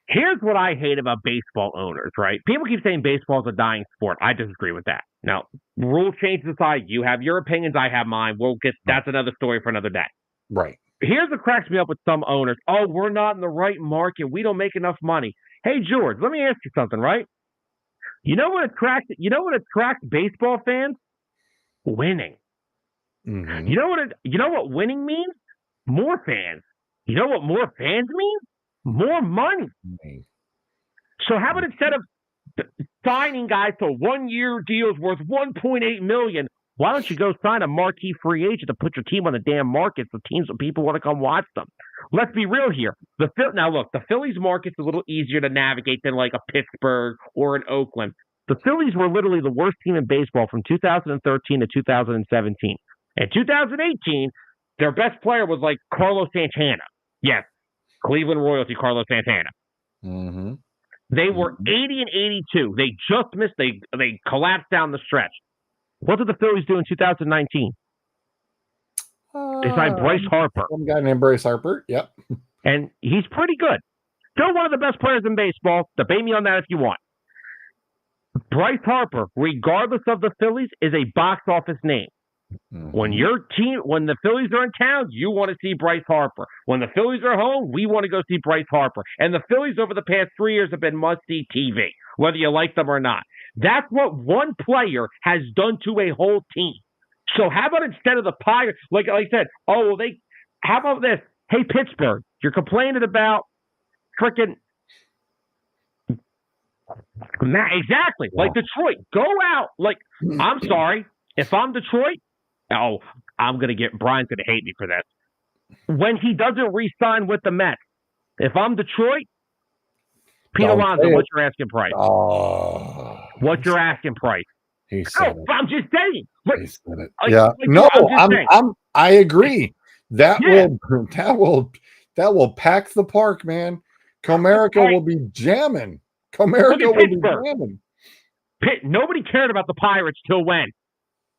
here's what I hate about baseball owners, right? People keep saying baseball is a dying sport. I disagree with that. Now, rule changes aside, you have your opinions, I have mine. That's another story for another day.
Right.
Here's what cracks me up with some owners. Oh, we're not in the right market. We don't make enough money. Hey, George, let me ask you something, right? You know what attracts baseball fans? Winning.
Mm-hmm.
You know what winning means? More fans. You know what more fans means? More money. So how about instead of signing guys to 1 year deals worth 1.8 million, why don't you go sign a marquee free agent to put your team on the damn market so people want to come watch them? Let's be real here. Now look, the Phillies market's a little easier to navigate than like a Pittsburgh or an Oakland. The Phillies were literally the worst team in baseball from 2013 to 2017. In 2018, their best player was like Carlos Santana. Yes, Cleveland royalty Carlos Santana.
Mm-hmm.
They were 80 and 82. They just missed. They collapsed down the stretch. What did the Phillies do in 2019? They signed Bryce Harper,
Some guy named Bryce Harper. Yep.
and he's pretty good. Still one of the best players in baseball. Debate me on that if you want. Bryce Harper, regardless of the Phillies, is a box office name.
Mm-hmm.
When the Phillies are in town, you want to see Bryce Harper. When the Phillies are home, we want to go see Bryce Harper. And the Phillies over the past 3 years have been must-see TV, whether you like them or not. That's what one player has done to a whole team. So how about instead of the Pirates, like I said, how about this? Hey, Pittsburgh, you're complaining about freaking exactly like Detroit. Go out. Like, I'm sorry. If I'm Detroit, Brian's gonna hate me for this. When he doesn't re-sign with the Mets, if I'm Detroit, Pete Alonso, what's your asking price? What's your asking price?
He said it.
I'm just saying.
He said it. Yeah. No, I agree. That will pack the park, man. Comerica will be jamming. Comerica will be jamming.
Nobody cared about the Pirates till when?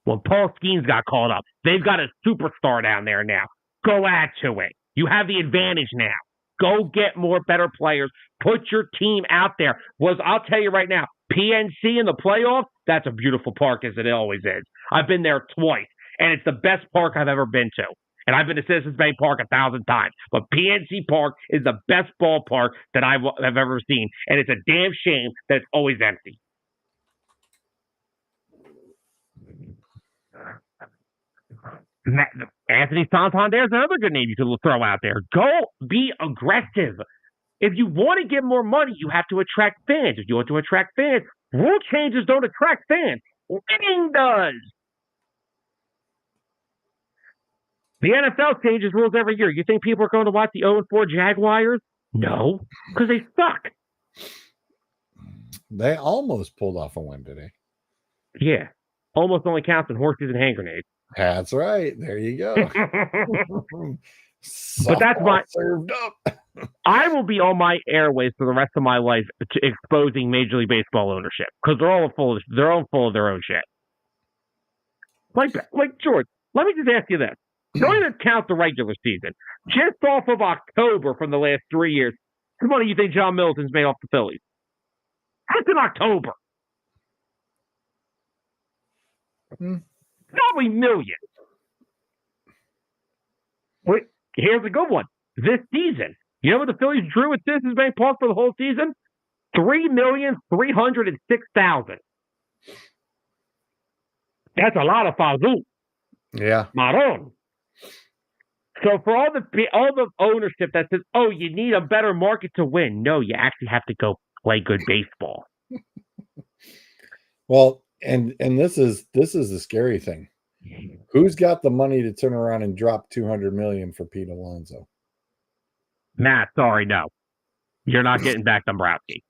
When Paul Skeens got called up. They've got a superstar down there now. Go add to it. You have the advantage now. Go get more better players. Put your team out there. I'll tell you right now, PNC in the playoffs, that's a beautiful park as it always is. I've been there twice, and it's the best park I've ever been to. And I've been to Citizens Bank Park 1,000 times. But PNC Park is the best ballpark that I've ever seen. And it's a damn shame that it's always empty. Anthony Santander is another good name you could throw out there. Go be aggressive. If you want to get more money, you have to attract fans. If you want to attract fans, rule changes don't attract fans. Winning does. The NFL changes rules every year. You think people are going to watch the 0-4 Jaguars? No, because they suck.
They almost pulled off a win today.
Yeah. Almost only counts in horses and hand grenades.
That's right. There you go.
But that's my
served up.
I will be on my airways for the rest of my life exposing Major League Baseball ownership because they're all full of their own shit. Like George, let me just ask you this: don't even count the regular season. Just off of October from the last 3 years, how much money you think John Middleton's made off the Phillies? That's in October. Probably millions. Wait, here's a good one. This season, you know what the Phillies drew at Citizens Bank Park for the whole season? 3,306,000. That's a lot of fazoo.
Yeah.
Maron. So for all the ownership that says, "Oh, you need a better market to win," no, you actually have to go play good baseball.
Well, and this is the scary thing. Who's got the money to turn around and drop $200 million for Pete Alonso?
Matt, sorry, no. You're not getting back Dombrowski.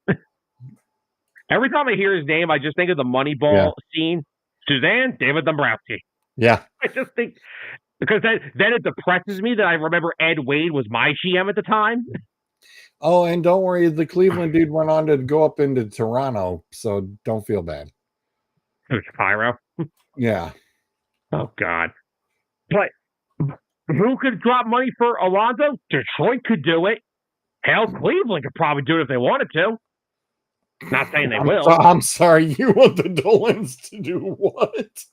Every time I hear his name, I just think of the Moneyball scene. Suzanne, David Dombrowski.
Yeah.
I just think, because then it depresses me that I remember Ed Wade was my GM at the time.
Oh, and don't worry, the Cleveland dude went on to go up into Toronto, so don't feel bad.
Pyro.
Yeah.
Oh, God. But who could drop money for Alonso? Detroit could do it. Hell, Cleveland could probably do it if they wanted to. Not saying they will.
I'm sorry. You want the Dolans to do what?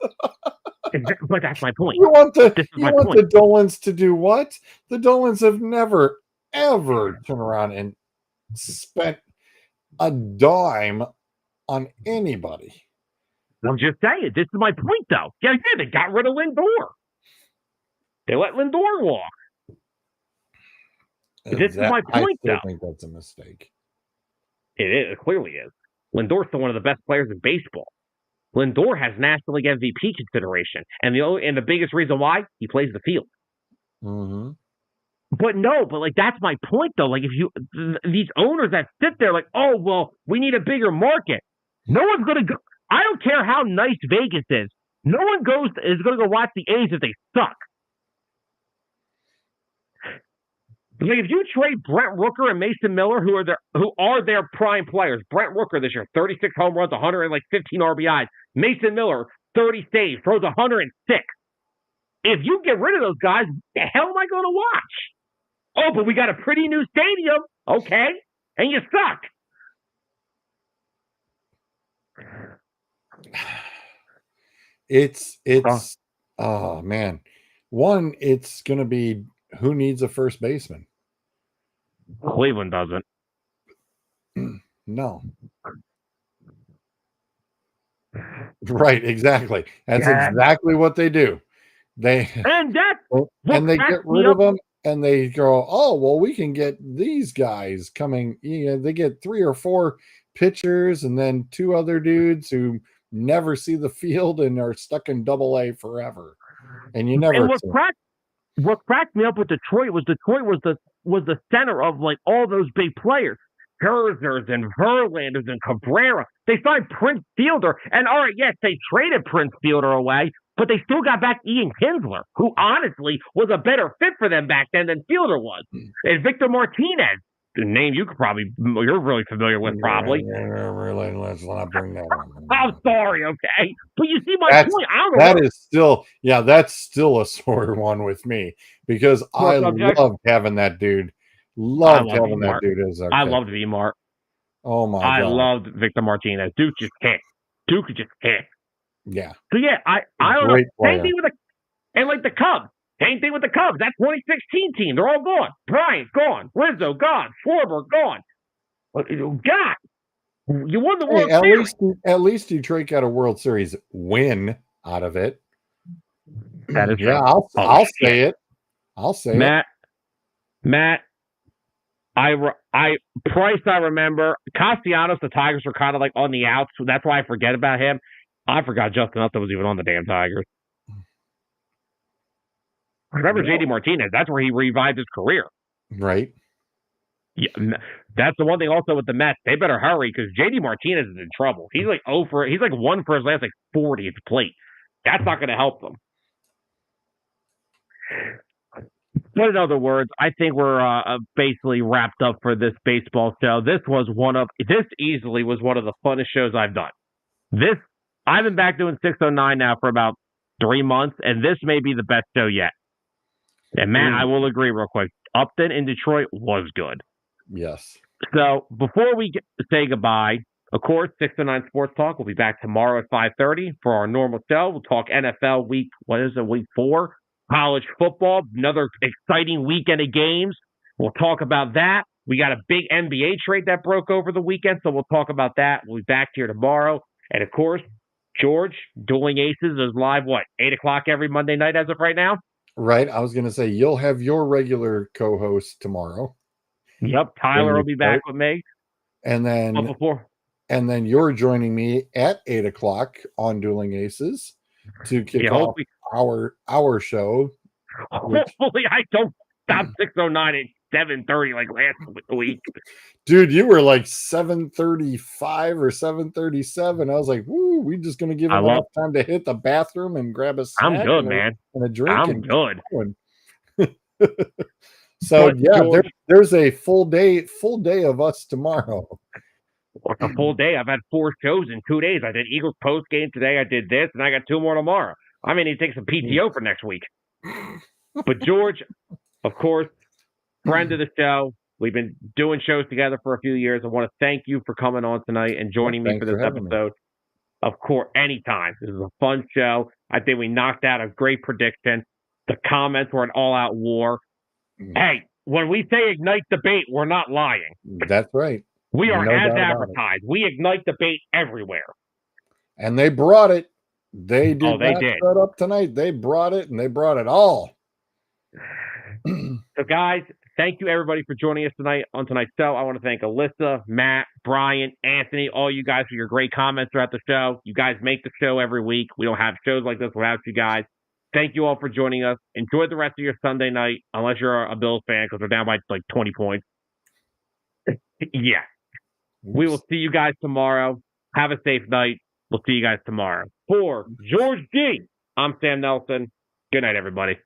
But that's my point.
You want the Dolans to do what? The Dolans have never, ever turned around and spent a dime on anybody.
I'm just saying. This is my point, though. Yeah, they got rid of Lindor. They let Lindor walk. This is my point, though.
I think that's a mistake.
It clearly is. Lindor's still one of the best players in baseball. Lindor has National League MVP consideration, and the biggest reason why, he plays the field.
Mm-hmm.
But that's my point, though. Like, if these owners that sit there, like, oh well, we need a bigger market. No one's gonna go. I don't care how nice Vegas is. No one is gonna go watch the A's if they suck. Like, if you trade Brent Rooker and Mason Miller, who are their prime players, Brent Rooker this year, 36 home runs, 115 RBIs. Mason Miller, 30 saves, throws 106. If you get rid of those guys, what the hell am I going to watch? Oh, but we got a pretty new stadium. Okay. And you suck.
It's oh man. One, it's gonna be who needs a first baseman?
Cleveland doesn't.
No. Right, exactly. That's exactly what they do. They get rid of them, and they go, "Oh, well, we can get these guys coming." They get 3 or 4 pitchers, and then 2 other dudes who never see the field and are stuck in Double-A forever. And you never.
And what cracked me up with Detroit was the center of like all those big players. Scherzers and Verlanders and Cabrera. They signed Prince Fielder, and all right, yes, they traded Prince Fielder away, but they still got back Ian Kinsler, who honestly was a better fit for them back then than Fielder was. And Victor Martinez, the name you're really familiar with, probably.
Really, let's not bring that up.
I'm sorry, okay, but you see my point.
That's still a sore one with me because I loved having that dude. Loved having that dude as our
I loved V-Mart.
Oh my god.
I loved Victor Martinez. Duke just hit. Duke could just hit.
Yeah.
So yeah, I don't know. Same thing with the Cubs. Same thing with the Cubs. That 2016 team. They're all gone. Bryant's gone. Rizzo gone. Schwarber gone. God. You won the World Series.
At least Detroit got a World Series win out of it.
That is true.
Yeah, I'll say it. I'll say it.
Matt, I remember Castellanos, the Tigers were kind of like on the outs. So that's why I forget about him. I forgot Justin Upton was even on the damn Tigers. Remember
Yeah.
JD Martinez? That's where he revived his career.
Right.
Yeah, that's the one thing also with the Mets. They better hurry because JD Martinez is in trouble. He's like he's like 1 for his last 40 at the plate. That's not going to help them. But in other words, I think we're basically wrapped up for this baseball show. This easily was one of the funnest shows I've done. I've been back doing 609 now for about 3 months, and this may be the best show yet. And Matt, I will agree real quick. Upton in Detroit was good.
Yes.
So before we say goodbye, of course, 609 Sports Talk will be back tomorrow at 5:30 for our normal show. We'll talk NFL week 4, college football, another exciting weekend of games. We'll talk about that. We got a big NBA trade that broke over the weekend, so we'll talk about that. We'll be back here tomorrow. And of course, George, Dueling Aces is live, 8 o'clock every Monday night as of right now?
Right. I was going to say, you'll have your regular co-host tomorrow.
Yep. Tyler will be back with me.
And then you're joining me at 8 o'clock on Dueling Aces to kick off our show.
Hopefully I don't stop 609 at 7:30 like last week.
Dude, you were like 7:35 or 7:37. I was like, woo, we just going to give him enough time to hit the bathroom and grab a snack.
I'm good, man.
And a drink.
I'm good.
So George, there's a full day of us tomorrow.
It's a full day. I've had 4 shows in 2 days. I did Eagles post game today. I did this, and I got 2 more tomorrow. I may need to take some PTO for next week. But George, of course, friend of the show. We've been doing shows together for a few years. I want to thank you for coming on tonight and joining me for this episode. Of course, anytime. This is a fun show. I think we knocked out a great prediction. The comments were an all-out war. Hey, when we say ignite debate, we're not lying.
That's right.
We are as advertised. We ignite debate everywhere.
And they brought it. They did
not
shut up tonight. They brought it, and they brought it all.
So, guys, thank you, everybody, for joining us tonight on tonight's show. I want to thank Alyssa, Matt, Brian, Anthony, all you guys for your great comments throughout the show. You guys make the show every week. We don't have shows like this without you guys. Thank you all for joining us. Enjoy the rest of your Sunday night, unless you're a Bills fan, because they're down by 20 points. Yeah. We will see you guys tomorrow. Have a safe night. We'll see you guys tomorrow. For George G, I'm Sam Nelson. Good night, everybody.